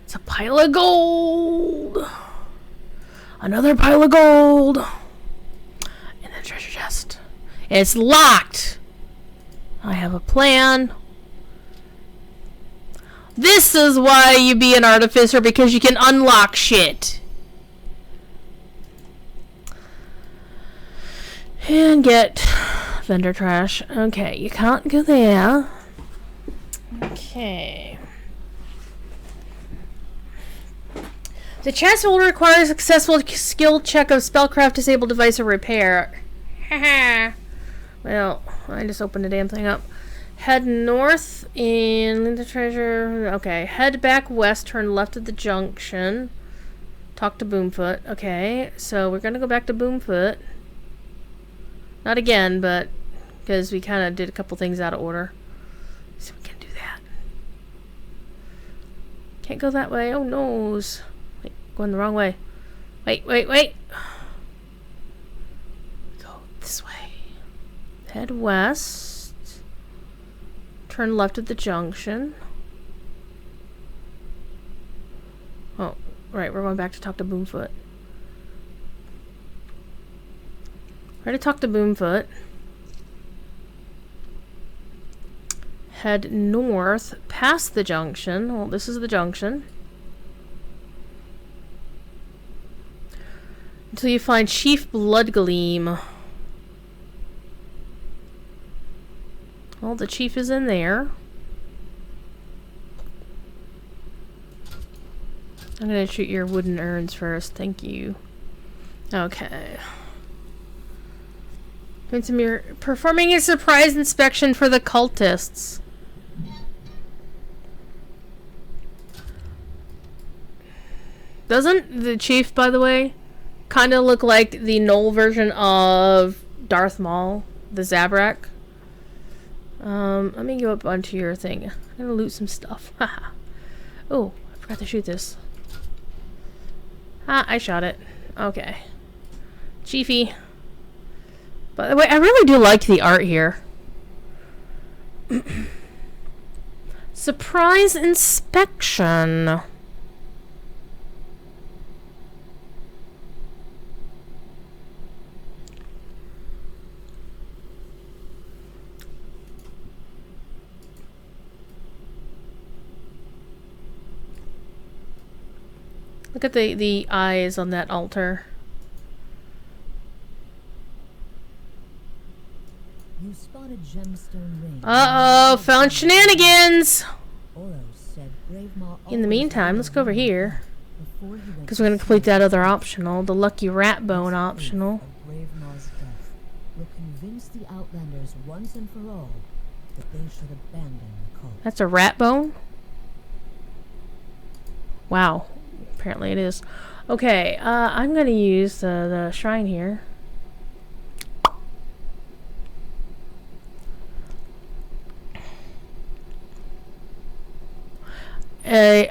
It's a pile of gold. Another pile of gold. And the treasure chest. It's locked. I have a plan. This is why you be an artificer, because you can unlock shit. And get vendor trash. Okay, you can't go there. Okay. The chest will require a successful skill check of spellcraft, disabled device, or repair. Haha. Well, I just opened the damn thing up. Head north in the treasure. Okay. Head back west, turn left at the junction. Talk to Boomfoot. Okay, so we're gonna go back to Boomfoot. Not again, but because we kind of did a couple things out of order. So we can do that. Can't go that way. Oh, noes. Wait, going the wrong way. Wait. Go this way. Head west. Turn left at the junction. Oh, right. We're going back to talk to Boomfoot. Ready to talk to Boomfoot. Head north past the junction. Well, this is the junction. Until you find Chief Bloodgleam. Well, the chief is in there. I'm gonna shoot your wooden urns first. Thank you. Okay. Performing a surprise inspection for the cultists. Doesn't the chief, by the way, kind of look like the Knoll version of Darth Maul, the Zabrak? Let me go up onto your thing. I'm gonna loot some stuff. Oh, I forgot to shoot this. Ah, I shot it. Okay. Chiefy. By the way, I really do like the art here. Surprise inspection. Look at the eyes on that altar. You spotted gemstone ring. Uh-oh, found shenanigans! Oros said Bravemaw In the always meantime, had let's go over a here. before he went Because to we're going to complete sea. that other optional. The Lucky Rat Bone optional. Of Bravemaw's death will convince the Outlanders once and for all that they should abandon the cult. That's a rat bone? Wow. Apparently it is. Okay, I'm going to use the shrine here.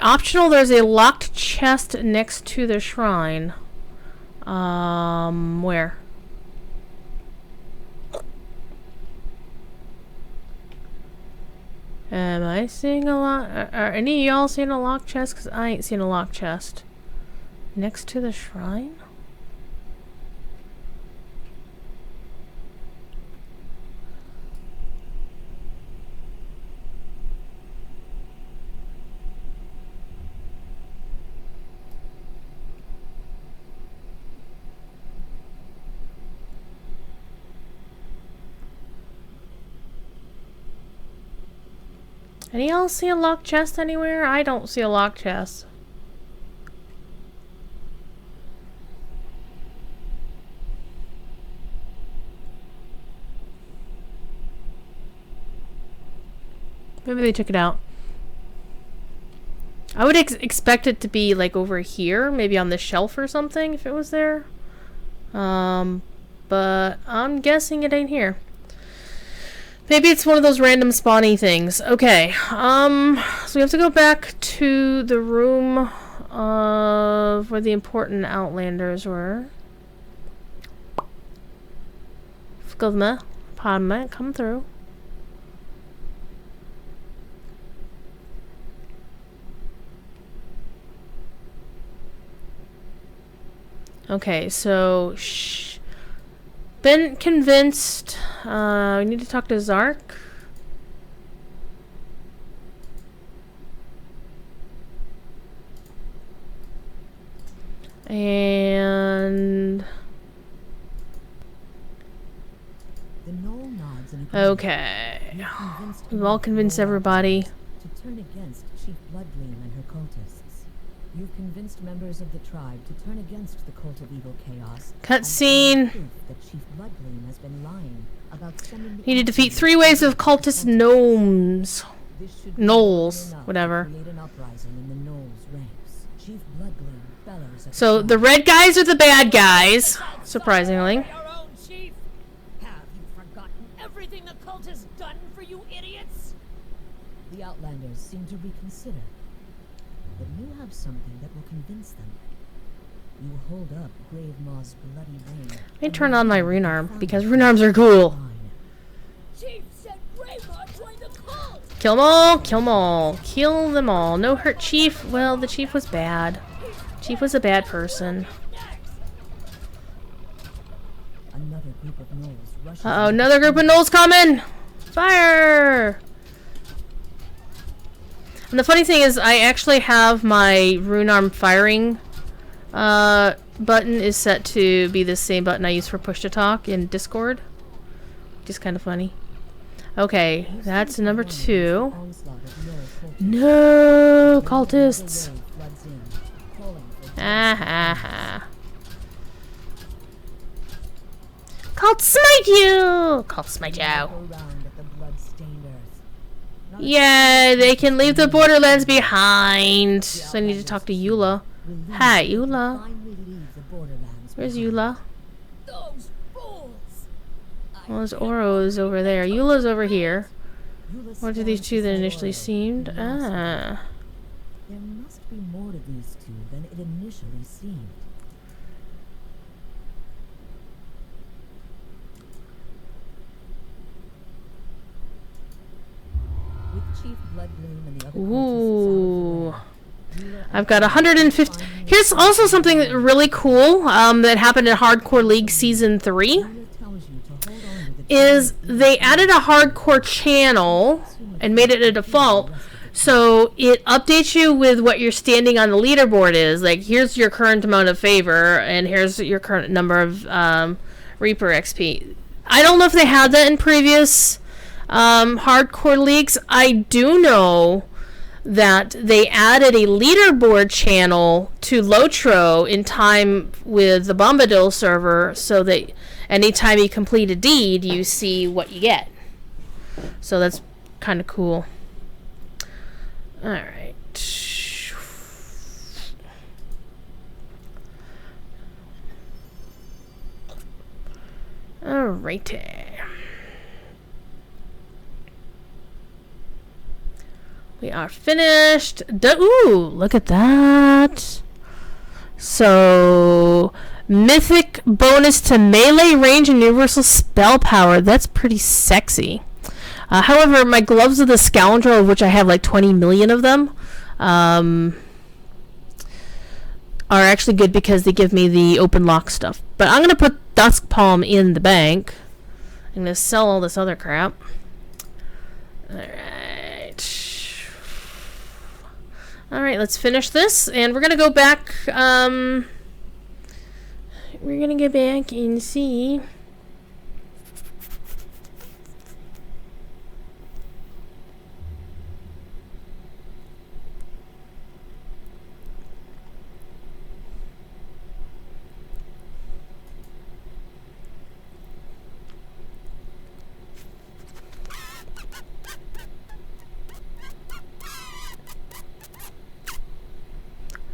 Optional, there's a locked chest next to the shrine. Where? Am I seeing a lock? Are any of y'all seeing a locked chest? Because I ain't seeing a locked chest. Next to the shrine? Any else see a locked chest anywhere? I don't see a locked chest. Maybe they took it out. I would expect it to be like over here, maybe on the shelf or something if it was there. But I'm guessing it ain't here. Maybe it's one of those random spawny things. Okay. So we have to go back to the room of where the important outlanders were. Pardon me, come through. Okay, so been convinced. We need to talk to Zark. And The gnoll nods in agreement. okay, we've all convinced everybody. To turn against Chief Bloodgleam and her cultists. You've convinced members of the tribe to turn against the cult of evil chaos. Cutscene. That Chief Bloodgleam has been lying about sending the Need to defeat 3 waves of cultist gnomes. Gnolls, whatever. Create an uprising in the gnolls' ranks. Chief Bloodgleam bellows at So the red guys are the bad guys, surprisingly. Your own chief. Have you forgotten everything the cult has done for you idiots? The Outlanders seem to reconsider. But you have something that will convince them. You hold up Grave Maw's bloody vein. Let me turn on my rune arm, because rune arms are cool. Chief said Grayma joined the cult. Kill them all, kill them all, kill them all. No hurt chief. Well, the chief was bad. Chief was a bad person. Another group of gnolls rushes Uh-oh, another group of gnolls coming! Fire! And the funny thing is, I actually have my rune arm firing button is set to be the same button I use for push to talk in Discord. Which is kind of funny. Okay, that's number 2. No, cultists! Ah ha ha. Cult smite you! Cult smite you! Yeah, they can leave the borderlands behind. So I need to talk to Eula. Hi, Eula. Where's Eula? Those fools. Well, there's Oro's over there. Eula's over here. What are these two that initially seemed? Ah. There must be more to these two than it initially seemed. With Chief Bloodgleam and the other Ooh. I've got 150. Here's also something really cool that happened in Hardcore League Season 3. Is they added a hardcore channel and made it a default, so it updates you with what your standing on the leaderboard is. Like, here's your current amount of favor, and here's your current number of Reaper XP. I don't know if they had that in previous hardcore leagues. I do know that they added a leaderboard channel to Lotro in time with the Bombadil server, so that anytime you complete a deed, you see what you get. So that's kind of cool. Alright. Alrighty. We are finished. Ooh, look at that. So, mythic bonus to melee range and universal spell power. That's pretty sexy. However, my gloves of the scoundrel, of which I have like 20 million of them, are actually good because they give me the open lock stuff. But I'm going to put Dusk Palm in the bank. I'm going to sell all this other crap. Alright, let's finish this, and we're gonna go back, we're gonna go back and see.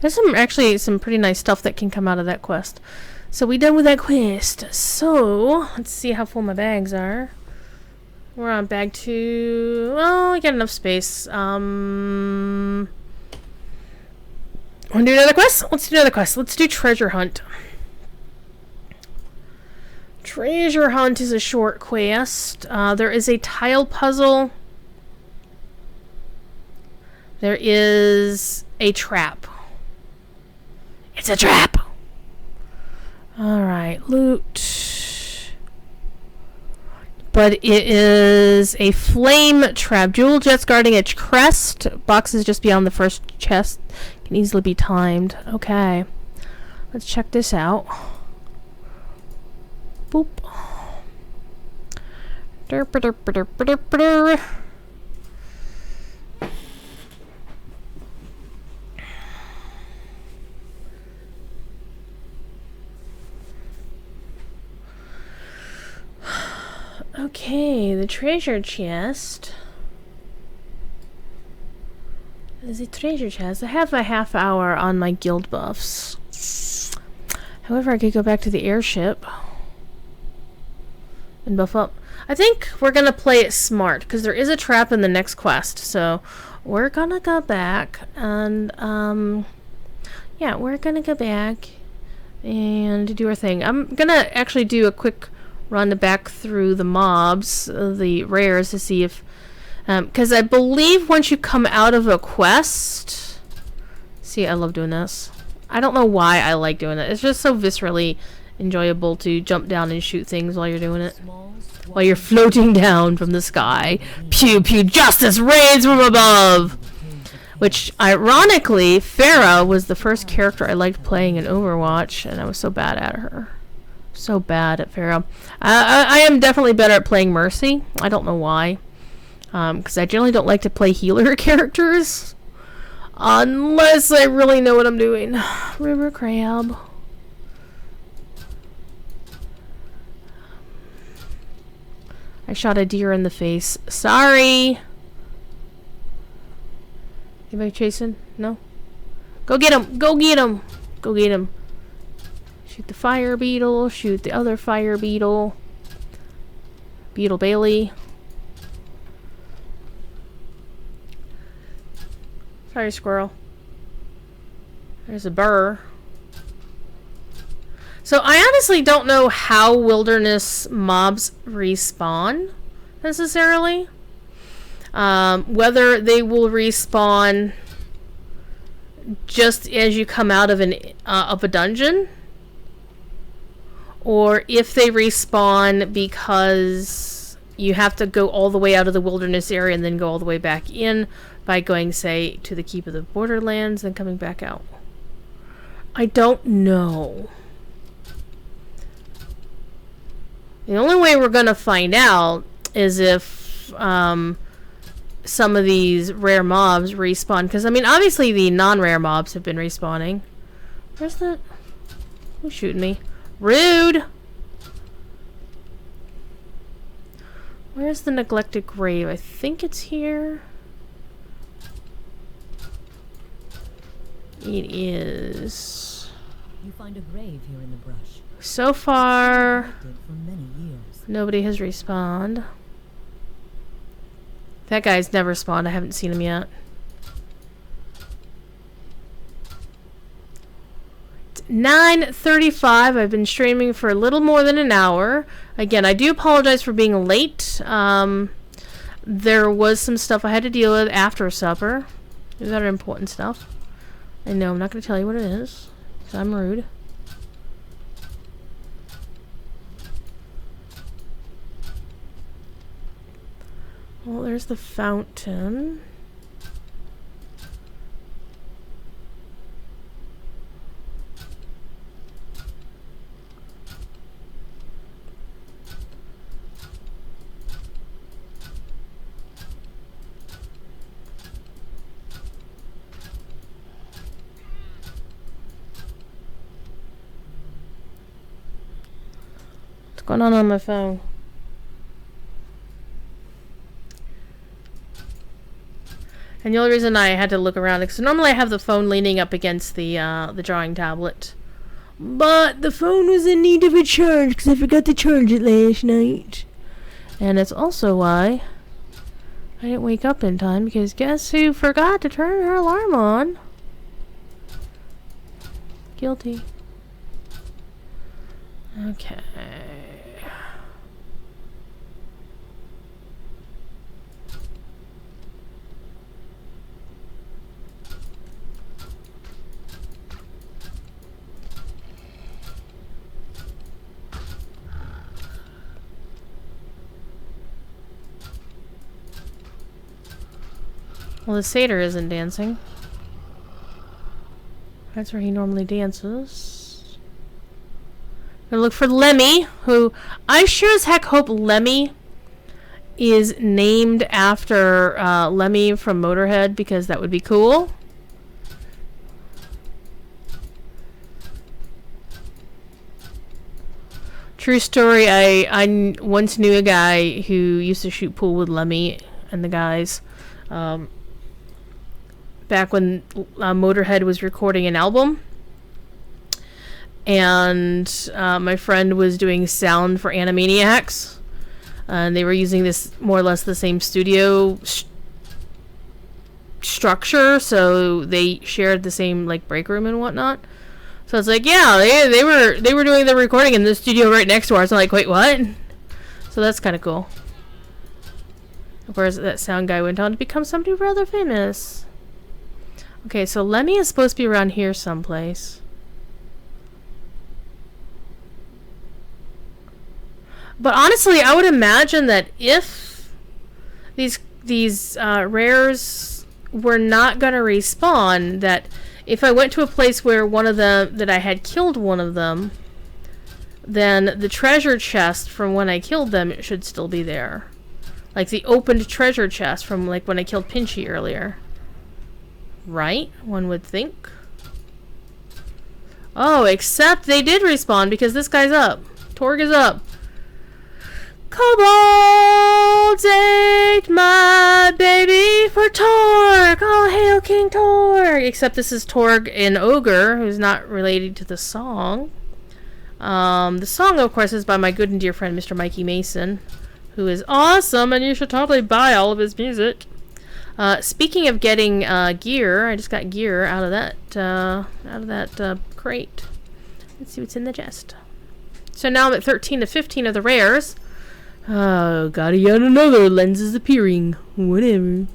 There's some actually some pretty nice stuff that can come out of that quest. So we done with that quest. So let's see how full my bags are. We're on bag 2. Well, I got enough space. Want to do another quest? Let's do another quest. Let's do treasure hunt. Treasure hunt is a short quest. There is a tile puzzle. There is a trap. It's a trap! Alright, loot. But it is a flame trap. Jewel jets guarding a crest. Boxes just beyond the first chest. Can easily be timed. Okay. Let's check this out. Boop. Derp-a-derp-a-derp-a-derp-a-derp. Okay, the treasure chest. There's a treasure chest. I have a half hour on my guild buffs. However, I could go back to the airship and buff up. I think we're gonna play it smart because there is a trap in the next quest. So we're gonna go back and yeah, we're gonna go back and do our thing. I'm gonna actually do a quick run back through the mobs, the rares, to see if because I believe once you come out of a quest, see, I love doing this. I don't know why I like doing it. It's just so viscerally enjoyable to jump down and shoot things while you're doing it, while you're floating down from the sky. Pew pew, justice reigns from above. Which, ironically, Farah was the first character I liked playing in Overwatch, and I was so bad at her. So bad at Farah. I am definitely better at playing Mercy. I don't know why. Because I generally don't like to play healer characters. Unless I really know what I'm doing. River Crab. I shot a deer in the face. Sorry! Anybody chasing? No? Go get him! Go get him! Go get him. Shoot the fire beetle. Shoot the other fire beetle. Beetle Bailey. Sorry, squirrel. There's a burr. So I honestly don't know how wilderness mobs respawn, necessarily. Whether they will respawn just as you come out of a dungeon, or if they respawn because you have to go all the way out of the wilderness area and then go all the way back in by going, say, to the Keep of the Borderlands and coming back out. I don't know. The only way we're going to find out is if some of these rare mobs respawn. Because, I mean, obviously the non-rare mobs have been respawning. Where's the... Who's shooting me? Rude! Where's the neglected grave? I think it's here. It is. You find a grave here in the brush. So far, For many years. nobody has respawned. That guy's never spawned. I haven't seen him yet. It's 9:35. I've been streaming for a little more than an hour. Again, I do apologize for being late. There was some stuff I had to deal with after supper. These are important stuff. I know I'm not going to tell you what it is, because I'm rude. Well, there's the fountain. What's going on my phone? And the only reason I had to look around, because normally I have the phone leaning up against the drawing tablet. But the phone was in need of a charge because I forgot to charge it last night. And it's also why I didn't wake up in time, because guess who forgot to turn her alarm on? Guilty. Okay. Well, the satyr isn't dancing. That's where he normally dances. Gonna look for Lemmy, who I sure as heck hope Lemmy is named after Lemmy from Motorhead, because that would be cool. True story, I once knew a guy who used to shoot pool with Lemmy and the guys. Back when Motorhead was recording an album, and my friend was doing sound for Animaniacs, and they were using this more or less the same studio structure, so they shared the same like break room and whatnot. So it's like, yeah, they were doing the recording in the studio right next to ours. I'm like, wait, what? So that's kind of cool. Of course, that sound guy went on to become somebody rather famous. Okay, so Lemmy is supposed to be around here someplace. But honestly, I would imagine that if these rares were not going to respawn, that if I went to a place where one of them, that I had killed one of them, then the treasure chest from when I killed them should still be there. Like the opened treasure chest from like when I killed Pinchy earlier. Right? One would think. Oh, except they did respawn because this guy's up. Torg is up. Cobalt, take my baby for Torg. All hail King Torg. Except this is Torg an ogre, who's not related to the song. The song, of course, is by my good and dear friend, Mr. Mikey Mason, who is awesome, and you should totally buy all of his music. Speaking of getting gear, I just got gear out of that crate. Let's see what's in the chest. So now I'm at 13 to 15 of the rares. Oh, got yet another lenses appearing. Whatever.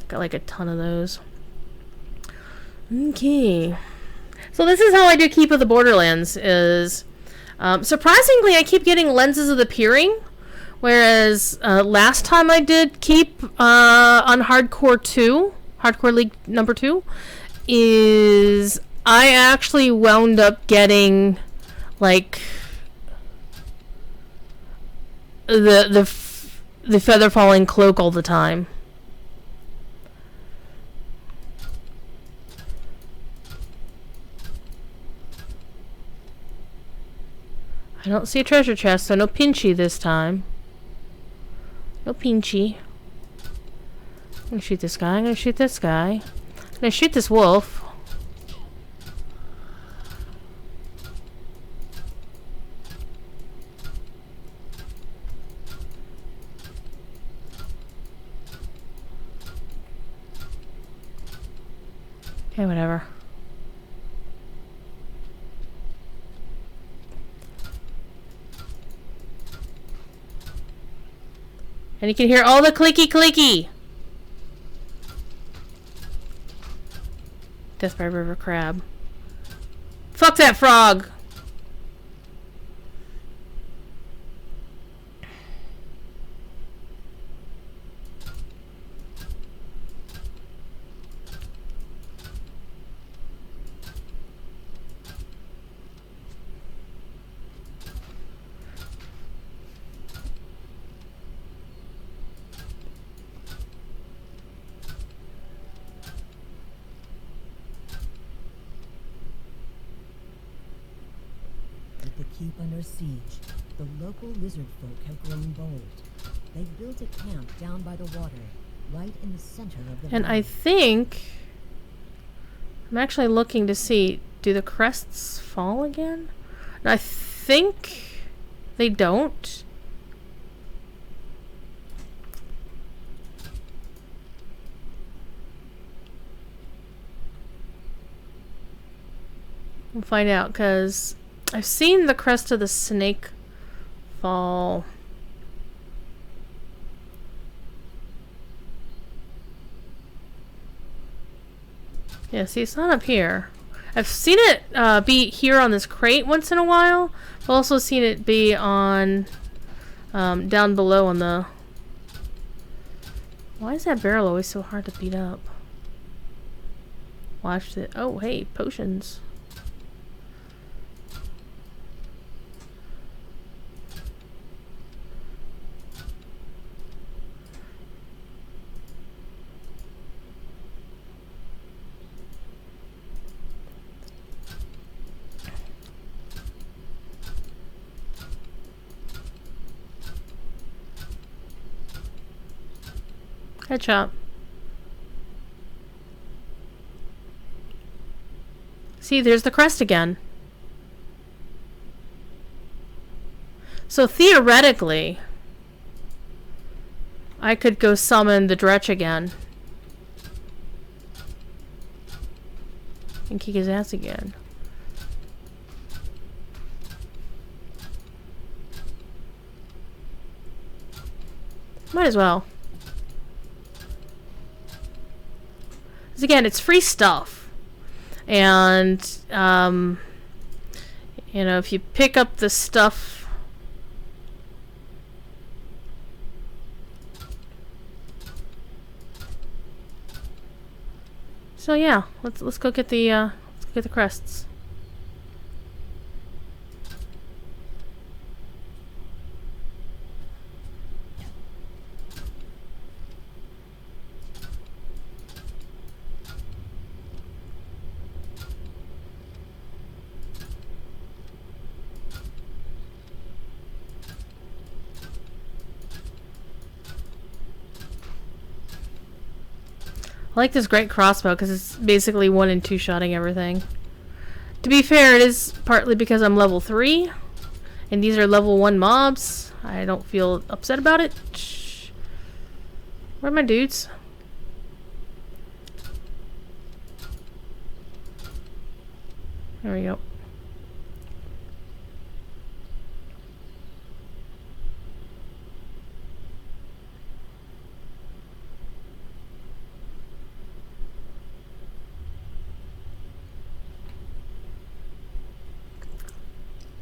Got like a ton of those. Okay. So this is how I do Keep of the Borderlands. Is surprisingly, I keep getting lenses of the Peering. Whereas last time I did Keep on Hardcore 2, Hardcore League number 2, is I actually wound up getting like the feather falling cloak all the time. I don't see a treasure chest, so no Pinchy this time. No Pinchy. I'm gonna shoot this guy. I'm gonna shoot this guy. I'm gonna shoot this wolf. Okay, whatever. And you can hear all the clicky clicky. Death by River Crab. Fuck that frog! Keep under siege, the local lizard folk have grown bold. They've built a camp down by the water, right in the center of the And I valley. think I'm actually looking to see, do the crests fall again? And I think they don't. We'll find out, because I've seen the crest of the snake fall. Yeah, see, it's not up here. I've seen it be here on this crate once in a while. I've also seen it be on down below on the... Why is that barrel always so hard to beat up? Watch it. Oh, hey, potions. Headshot. See, there's the crest again. So theoretically, I could go summon the Dretch again. And kick his ass again. Might as well. Because again, it's free stuff. And, you know, if you pick up the stuff... So yeah, let's go get the crests. I like this great crossbow because it's basically 1 and 2 shotting everything. To be fair, it is partly because I'm level 3 and these are level 1 mobs. I don't feel upset about it. Shh. Where are my dudes? There we go.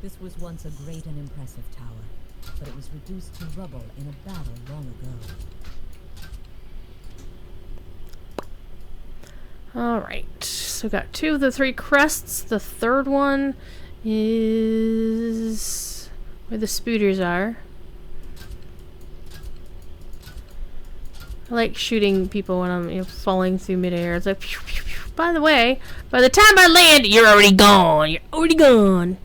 This was once a great and impressive tower, but it was reduced to rubble in a battle long ago. Alright, so we got 2 of the 3 crests. The third one is where the spooters are. I like shooting people when I'm falling through midair. It's like, pew, pew, pew. By the way, by the time I land, you're already gone. You're already gone.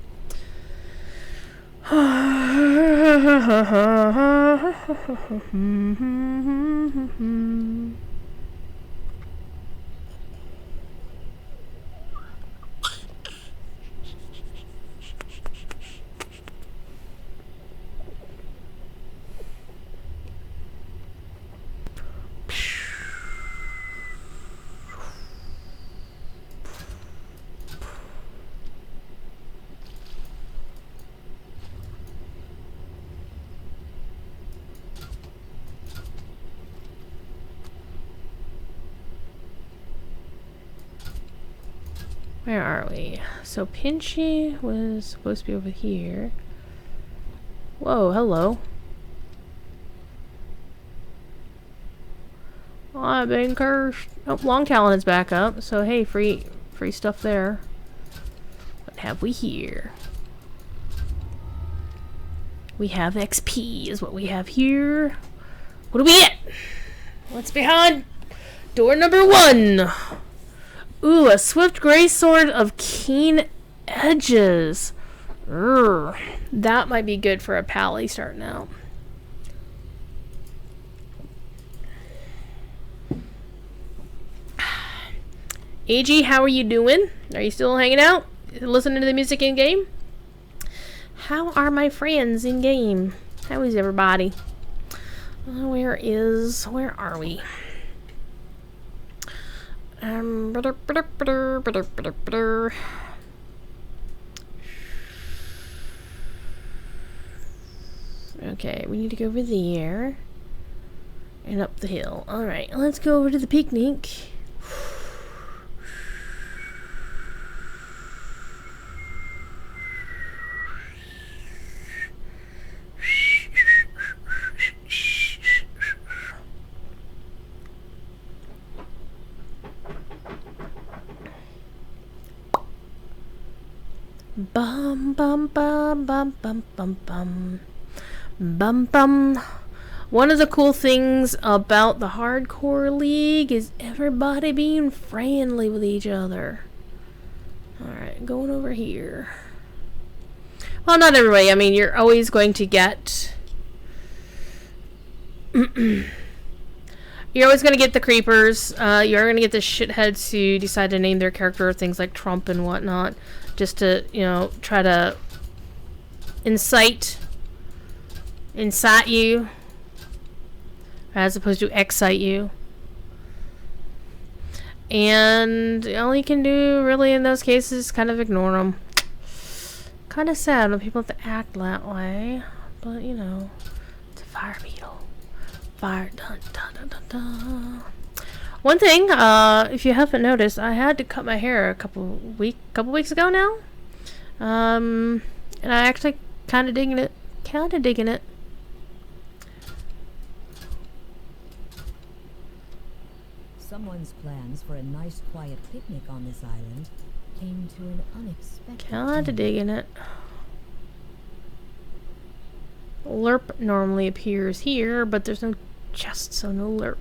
Where are we? So Pinchy was supposed to be over here. Whoa, hello. I've been cursed. Oh, Long Talon is back up. So hey, free stuff there. What have we here? We have XP is what we have here. What do we get? What's behind door number 1? Ooh, a swift gray sword of keen edges. Urgh. That might be good for a pally starting out. AG, how are you doing? Are you still hanging out? Listening to the music in game? How are my friends in game? How is everybody? Where are we? Okay, we need to go over there and up the hill. Alright, let's go over to the picnic. Bum bum bum bum bum bum bum bum bum. One of the cool things about the hardcore league is everybody being friendly with each other. Alright, going over here. Well, not everybody. I mean, you're always going to get you're always going to get the creepers. You're going to get the shitheads who decide to name their character things like Trump and whatnot, just to, you know, try to incite you as opposed to excite you. And all you can do really in those cases is kind of ignore them. Kind of sad when people have to act that way, but you know, it's a fire beetle. Fire, dun dun dun dun dun. One thing, if you haven't noticed, I had to cut my hair a couple weeks ago now. And I actually kind of digging it. Someone's plans for a nice quiet picnic on this island came to an unexpected Kind of end. digging it. Lerp normally appears here, but there's no chest, so no lerp.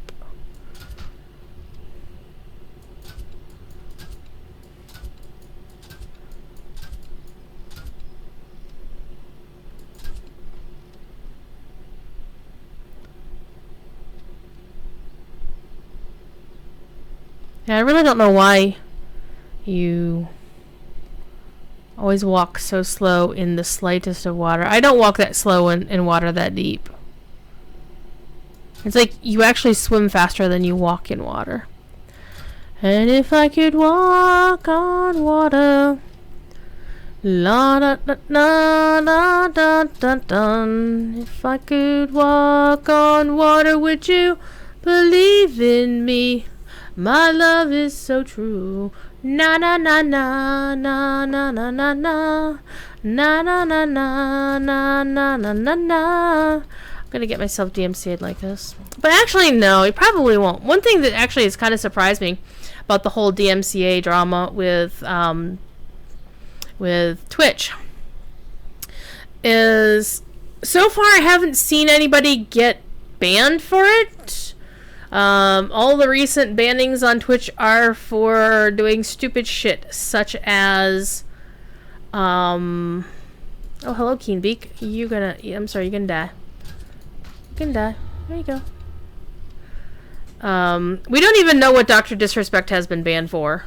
Yeah, I really don't know why you always walk so slow in the slightest of water. I don't walk that slow in water that deep. It's like you actually swim faster than you walk in water. And if I could walk on water, la da da da da da da da. If I could walk on water, would you believe in me? My love is so true. Na na na na na na na na na na na na na na na na na na. I'm gonna get myself DMCA'd like this. But actually no, it probably won't. One thing that actually has kind of surprised me about the whole DMCA drama with Twitch is so far I haven't seen anybody get banned for it. All the recent bannings on Twitch are for doing stupid shit, such as, oh, hello, Keenbeak. You're gonna die. You can die. There you go. We don't even know what Dr. Disrespect has been banned for.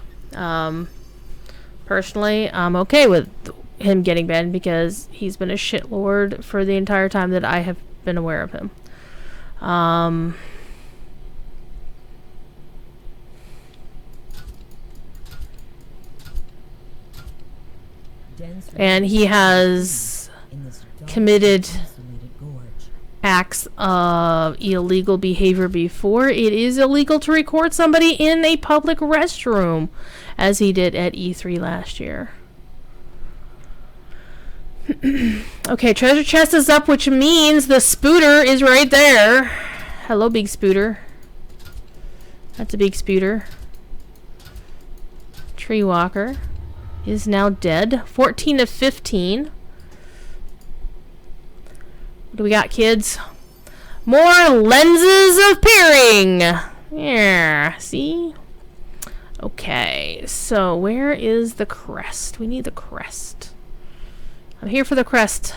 Personally, I'm okay with him getting banned because he's been a shitlord for the entire time that I have been aware of him. And he has committed acts of illegal behavior before. It is illegal to record somebody in a public restroom, as he did at E3 last year. Okay, treasure chest is up, which means the spooter is right there. Hello, big spooter. That's a big spooter. Tree walker is now dead. 14 of 15. What do we got, kids? More lenses of peering. Yeah, see? Okay, so where is the crest? We need the crest. I'm here for the crest.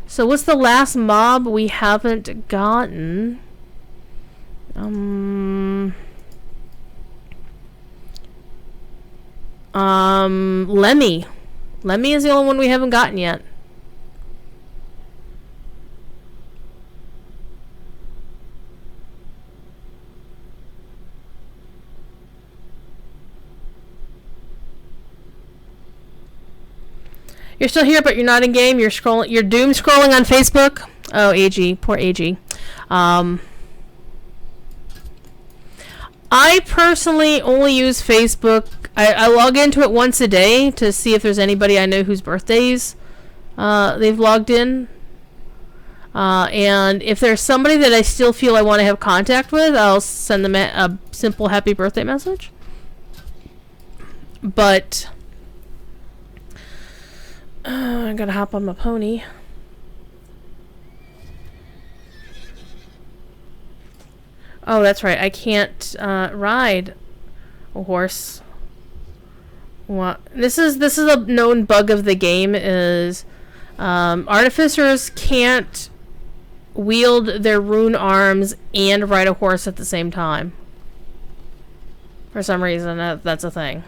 So what's the last mob we haven't gotten? Lemmy. Lemmy is the only one we haven't gotten yet. You're still here, but you're not in game. You're scrolling. You're doom scrolling on Facebook. Oh, AG, poor AG. I personally only use Facebook. I log into it once a day to see if there's anybody I know whose birthdays they've logged in. And if there's somebody that I still feel I want to have contact with, I'll send them a simple happy birthday message. But I gotta hop on my pony. Oh, that's right. I can't ride a horse. What? This is a known bug of the game. Is artificers can't wield their rune arms and ride a horse at the same time. For some reason, that's a thing.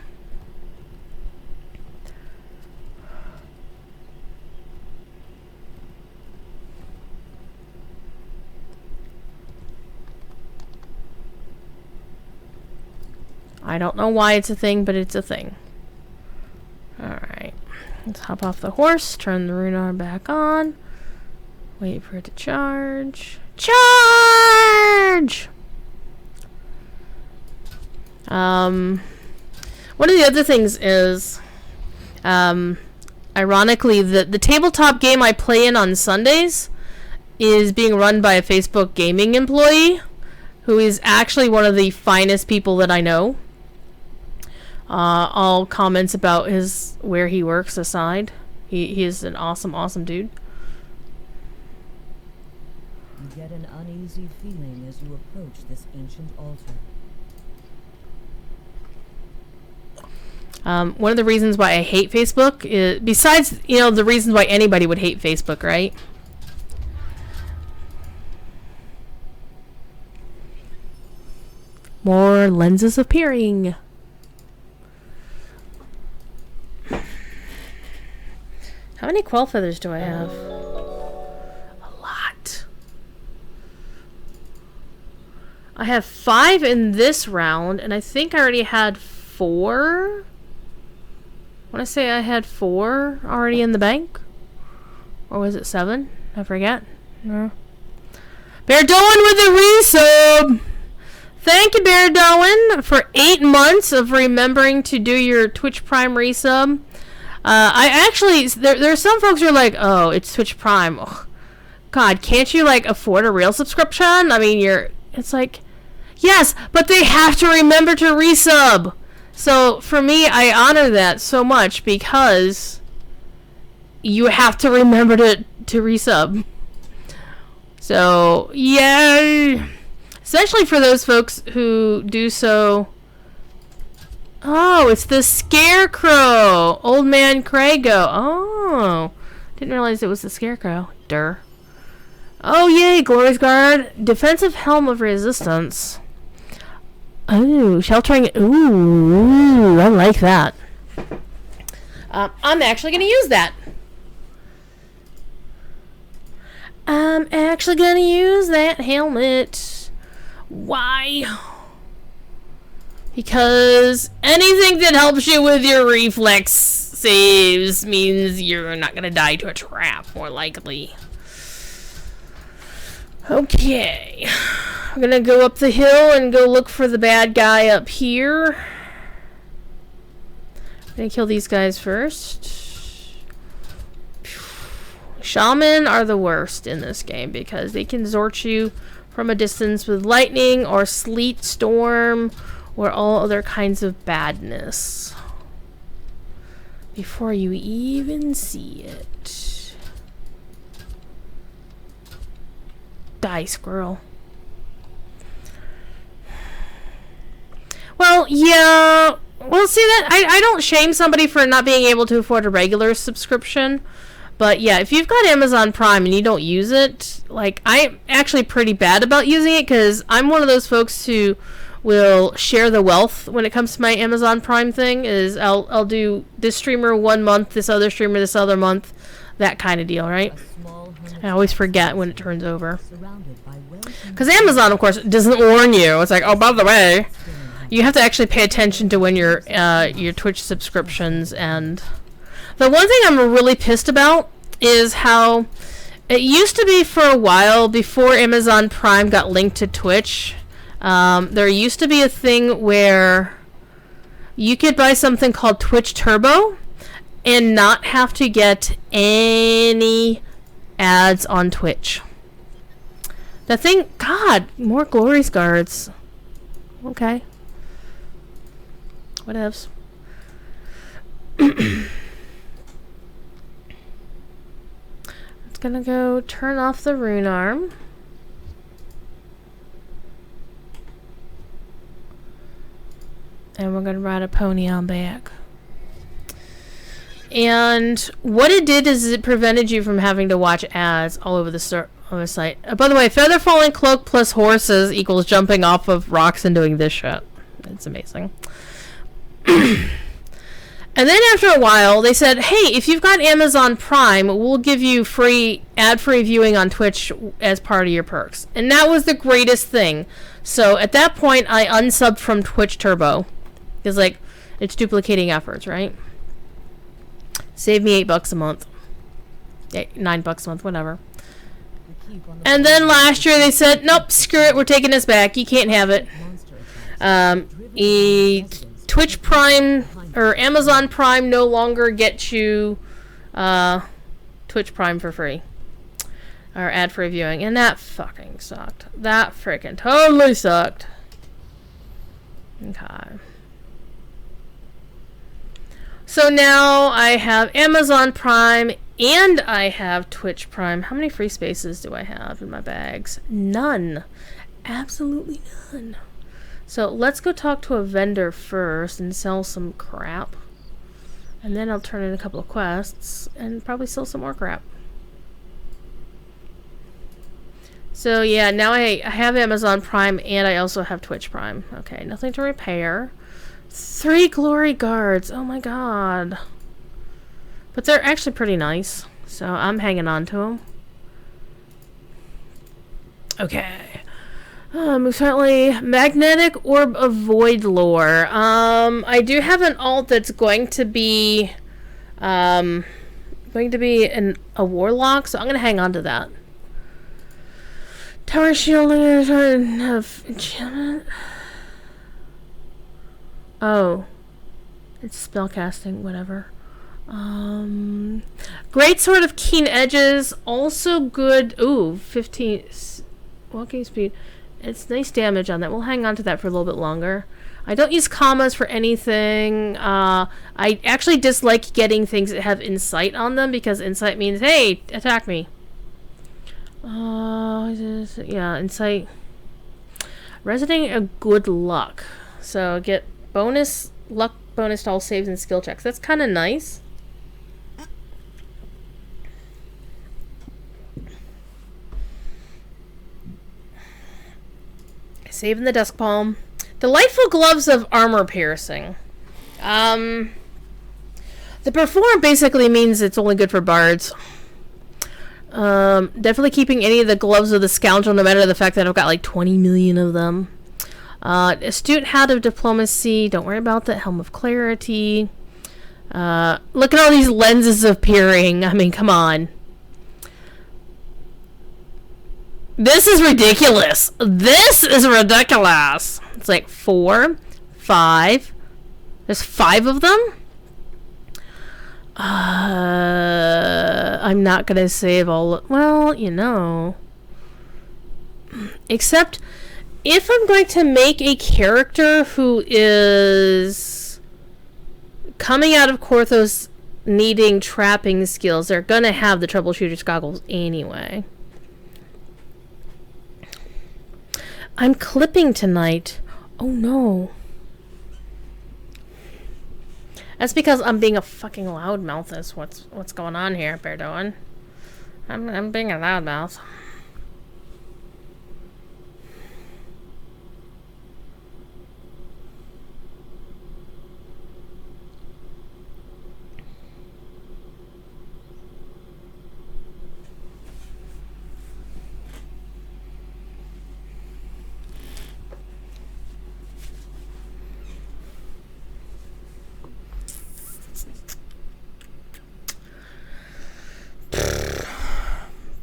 I don't know why it's a thing, but it's a thing. Alright. Let's hop off the horse, turn the rune arm back on. Wait for it to charge. Charge! One of the other things is, ironically, the tabletop game I play in on Sundays is being run by a Facebook gaming employee who is actually one of the finest people that I know. All comments about where he works aside, he is an awesome dude. You get an uneasy feeling as you approach this ancient altar. One of the reasons why I hate Facebook is, besides, the reasons why anybody would hate Facebook, right? More lenses appearing. How many quell feathers do I have? A lot. I have 5 in this round, and I think I already had 4. I want to say I had 4 already in the bank. Or was it 7? I forget. No. Bear Doan with the resub! Thank you, Bear Doan, for 8 months of remembering to do your Twitch Prime resub. I actually, there are some folks who are like, oh, it's Twitch Prime. Oh, God, can't you, afford a real subscription? I mean, it's like, yes, but they have to remember to resub. So, for me, I honor that so much because you have to remember to resub. So, yeah. Especially for those folks who do so. Oh, it's the Scarecrow! Old Man Krago. Oh. Didn't realize it was the Scarecrow. Durr. Oh, yay, Glorious Guard. Defensive Helm of Resistance. Oh, sheltering. Ooh, I like that. I'm actually going to use that. I'm actually going to use that helmet. Why? Because anything that helps you with your reflex saves means you're not going to die to a trap, more likely. Okay. I'm going to go up the hill and go look for the bad guy up here. I'm going to kill these guys first. Shaman are the worst in this game because they can zort you from a distance with lightning or sleet storm or all other kinds of badness before you even see it. Die, squirrel. Well, yeah. Well, see, that I don't shame somebody for not being able to afford a regular subscription. But yeah, if you've got Amazon Prime and you don't use it, I'm actually pretty bad about using it because I'm one of those folks who will share the wealth when it comes to my Amazon Prime thing. Is I'll do this streamer 1 month, this other streamer this other month, that kind of deal, right? I always forget when it turns over. Because Amazon, of course, doesn't warn you. It's like, oh, by the way, you have to actually pay attention to when your Twitch subscriptions end. The one thing I'm really pissed about is how it used to be for a while before Amazon Prime got linked to Twitch. There used to be a thing where you could buy something called Twitch Turbo and not have to get any ads on Twitch. The thing, God, more Glory's guards. Okay. Whatevs. It's gonna go turn off the rune arm. And we're gonna ride a pony on back. And what it did is it prevented you from having to watch ads all over the site. By the way, feather falling cloak plus horses equals jumping off of rocks and doing this shit. It's amazing. And then after a while, they said, hey, if you've got Amazon Prime, we'll give you free ad-free viewing on Twitch as part of your perks. And that was the greatest thing. So at that point, I unsubbed from Twitch Turbo. Because, like, it's duplicating efforts, right? Save me $8 a month. $9 a month, whatever. And then last year they said, nope, screw it, we're taking this back. You can't have it. Twitch Prime or Amazon Prime no longer gets you Twitch Prime for free. Or ad-free viewing. And that fucking sucked. That freaking totally sucked. Okay. So now I have Amazon Prime and I have Twitch Prime. How many free spaces do I have in my bags? None. Absolutely none. So let's go talk to a vendor first and sell some crap. And then I'll turn in a couple of quests and probably sell some more crap. So yeah, now I have Amazon Prime and I also have Twitch Prime. Okay, nothing to repair. 3 glory guards. Oh my god. But they're actually pretty nice. So I'm hanging on to them. Okay. Most certainly magnetic orb of void lore. I do have an alt that's going to be a warlock, so I'm gonna hang on to that. Tower shielding of enchantment. Oh. It's spellcasting, whatever. Great sword of keen edges, also good. Ooh, 15 walking speed. It's nice damage on that. We'll hang on to that for a little bit longer. I don't use commas for anything. I actually dislike getting things that have insight on them because insight means, hey, attack me. Yeah, insight. Resonating a good luck. So get bonus luck bonus to all saves and skill checks. That's kind of nice. Saving the Dusk Palm. Delightful gloves of armor piercing. The perform basically means it's only good for bards. Definitely keeping any of the gloves of the scoundrel, no matter the fact that I've got like 20 million of them. Astute hat of diplomacy. Don't worry about that. Helm of clarity. Look at all these lenses of peering. I mean, come on. This is ridiculous. This is ridiculous. It's like 4, 5. There's 5 of them. I'm not gonna save all. Well, you know. Except if I'm going to make a character who is coming out of Korthos needing trapping skills, they're gonna have the troubleshooter's goggles anyway. I'm clipping tonight. Oh no. That's because I'm being a fucking loudmouth. Is what's going on here, Berdoin. I'm being a loudmouth.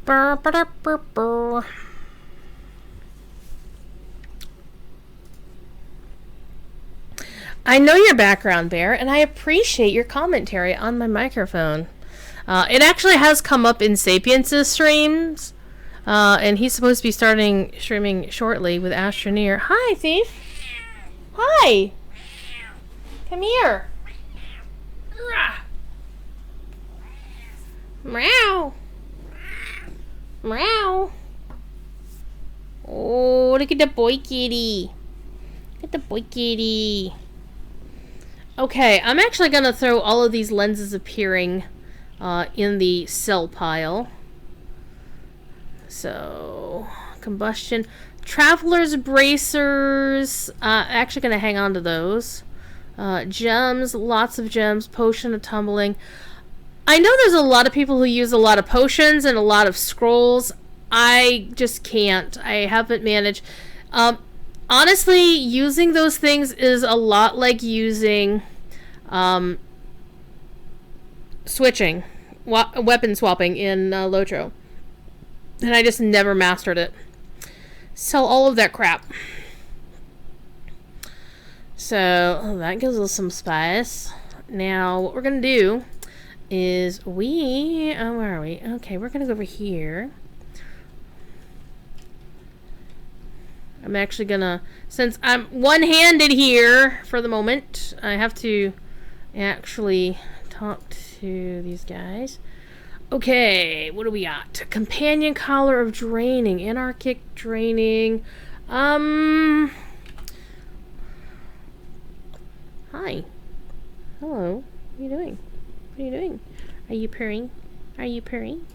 Brr, brr, brr, brr. I know your background, Bear, and I appreciate your commentary on my microphone. It actually has come up in Sapience's streams, and he's supposed to be starting streaming shortly with Astroneer. Hi, Thief. Hi. Come here. Meow. Meow. Oh, look at the boy kitty. Look at the boy kitty. Okay, I'm actually going to throw all of these lenses appearing in the cell pile. So, combustion. Traveler's bracers. Actually going to hang on to those. Gems, lots of gems. Potion of tumbling. I know there's a lot of people who use a lot of potions and a lot of scrolls. I just can't. I haven't managed. Honestly, using those things is a lot like using switching, weapon swapping in Lotro. And I just never mastered it. Sell all of that crap. So, that gives us some spice. Now, what we're going to do is where are we? Okay, we're going to go over here. I'm actually gonna, since I'm one-handed here for the moment, I have to actually talk to these guys. Okay, what do we got? Companion collar of draining, anarchic draining. Hi. Hello. What are you doing? What are you doing? Are you purring? Are you purring?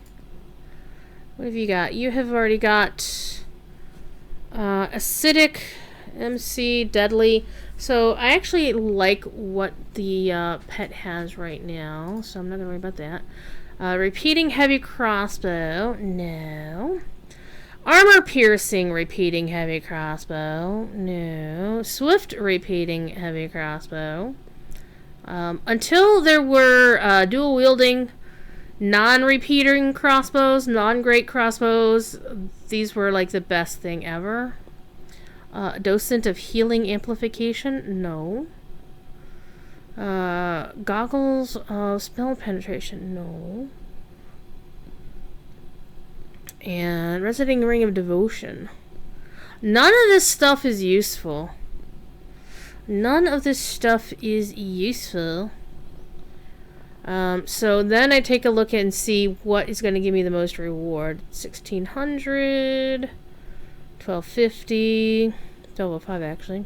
What have you got? You have already got acidic, MC, deadly. So I actually like what the pet has right now, so I'm not gonna worry about that. Repeating heavy crossbow, no. Armor piercing repeating heavy crossbow, no. Swift repeating heavy crossbow. Until there were dual wielding non-repeating crossbows, non-great crossbows, these were like the best thing ever. Docent of healing amplification, no. Goggles of spell penetration, no. And resonating ring of devotion. None of this stuff is useful. None of this stuff is useful. So then I take a look and see what is going to give me the most reward. 1600, 1250, 1205 actually.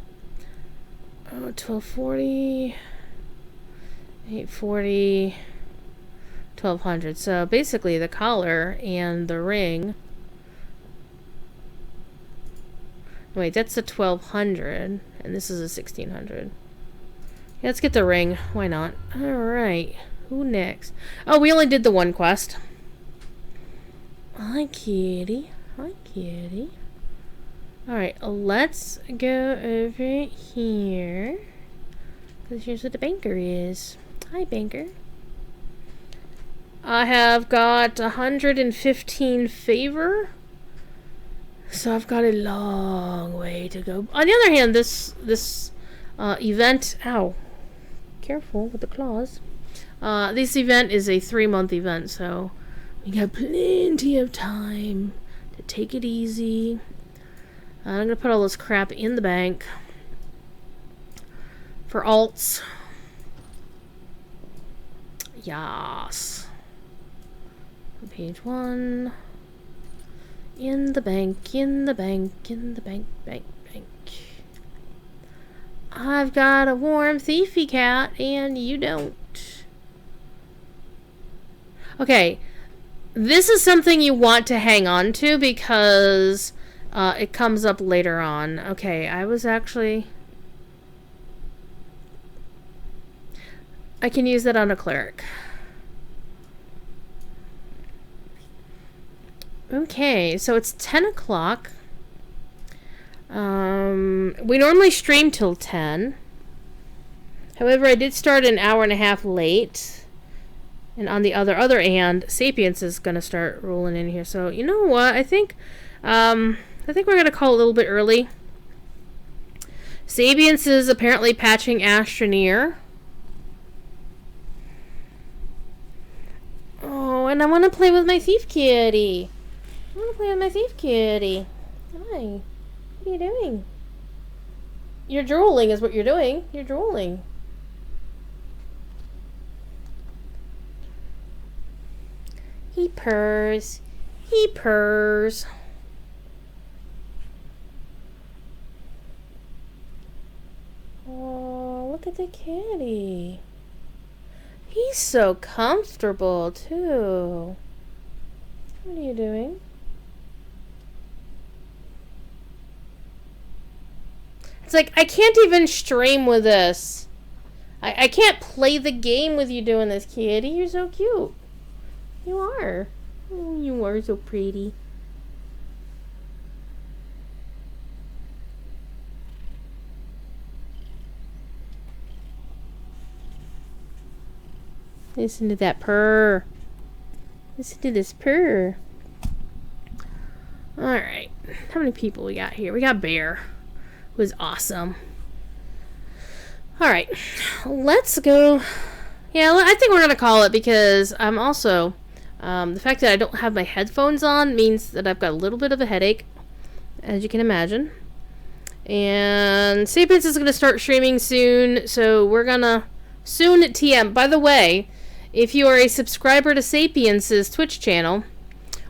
1240, 840, 1200. So basically the collar and the ring. Wait, that's a 1200 and this is a 1600. Yeah, let's get the ring. Why not? Alright. Who next? Oh, we only did the one quest. Hi, kitty. Hi, kitty. Alright, let's go over here. Because here's what the banker is. Hi, banker. I have got 115 favor. So I've got a long way to go. On the other hand, this event... Ow. Careful with the claws. This event is a 3-month event, so we got plenty of time to take it easy. I'm gonna put all this crap in the bank for alts. Yas. Page 1. In the bank, in the bank, in the bank, bank, bank. I've got a warm thiefy cat, and you don't. Okay, this is something you want to hang on to because it comes up later on. Okay, I can use that on a cleric. Okay, so it's 10 o'clock. We normally stream till 10. However, I did start an hour and a half late. And on the other hand, Sapience is gonna start rolling in here. So you know what? I think we're gonna call a little bit early. Sapience is apparently patching Astroneer. Oh, and I want to play with my thief kitty. I want to play with my thief kitty. Hi. What are you doing? You're drooling is what you're doing. You're drooling. He purrs. He purrs. Oh, look at the kitty. He's so comfortable, too. What are you doing? It's like, I can't even stream with this. I can't play the game with you doing this, kitty. You're so cute. You are. Oh, you are so pretty. Listen to that purr. Listen to this purr. Alright. How many people we got here? We got Bear, who is awesome. Alright. Let's go. Yeah, I think we're going to call it because I'm also... the fact that I don't have my headphones on means that I've got a little bit of a headache, as you can imagine. And Sapience is going to start streaming soon, so we're going to... Soon at TM. By the way... If you are a subscriber to Sapience's Twitch channel,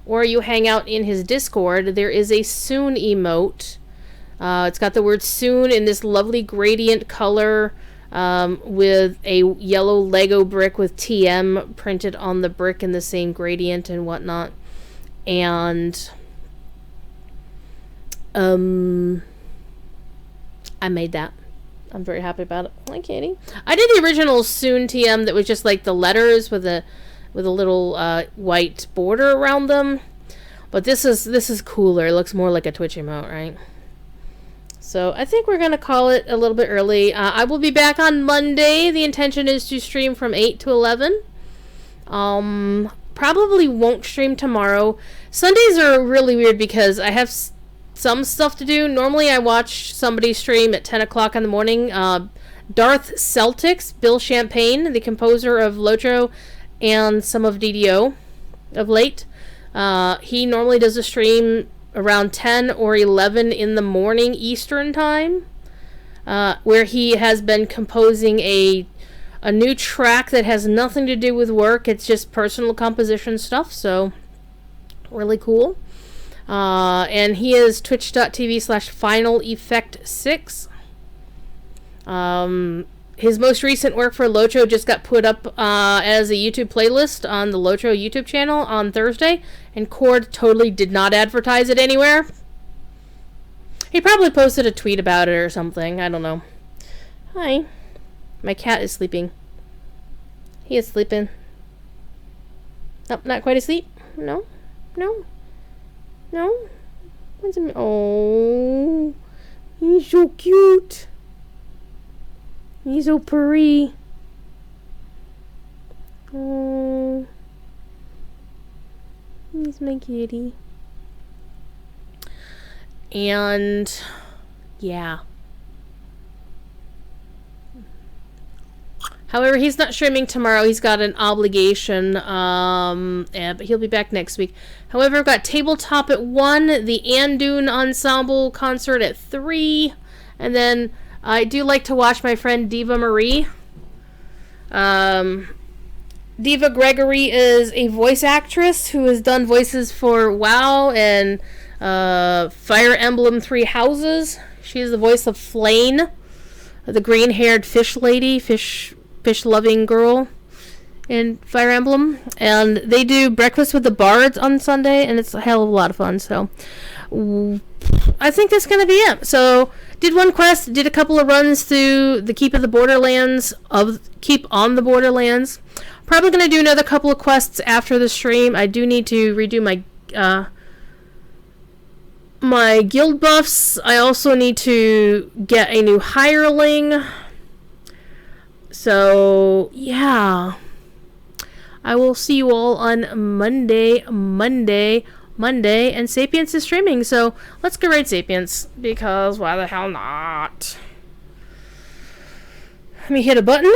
or you hang out in his Discord, there is a soon emote. It's got the word soon in this lovely gradient color with a yellow Lego brick with TM printed on the brick in the same gradient and whatnot. And I made that. I'm very happy about it. Hi, Katie. I did the original Soon TM that was just like the letters with a little white border around them. But this is cooler. It looks more like a Twitch emote, right? So I think we're gonna call it a little bit early. I will be back on Monday. The intention is to stream from 8 to 11. Probably won't stream tomorrow. Sundays are really weird because I have some stuff to do. Normally I watch somebody stream at 10 o'clock in the morning. Darth Celtics, Bill Champagne, the composer of Locho and some of DDO of late. He normally does a stream around 10 or 11 in the morning Eastern time, where he has been composing a new track that has nothing to do with work. It's just personal composition stuff, so really cool. And he is twitch.tv/Final Effect 6. His most recent work for Locho just got put up as a YouTube playlist on the Locho YouTube channel on Thursday, and Cord totally did not advertise it anywhere. He probably posted a tweet about it or something. I don't know. Hi. My cat is sleeping. He is sleeping. Nope, not quite asleep. No. No. No? Oh, he's so cute. He's so purry. Oh, he's my kitty. And, yeah. However, he's not streaming tomorrow. He's got an obligation, but he'll be back next week. However, I've got Tabletop at 1, the Andoon Ensemble concert at 3, and then I do like to watch my friend Diva Marie. Diva Gregory is a voice actress who has done voices for WoW and Fire Emblem Three Houses. She is the voice of Flane, the green-haired fish lady, fish-loving girl in Fire Emblem. And they do Breakfast with the Bards on Sunday, and it's a hell of a lot of fun. So I think that's going to be it. So did one quest, did a couple of runs through the Keep on the Borderlands. Probably going to do another couple of quests after the stream. I do need to redo my guild buffs. I also need to get a new hireling. So, yeah. I will see you all on Monday, and Sapiens is streaming, so let's go raid Sapiens, because why the hell not? Let me hit a button.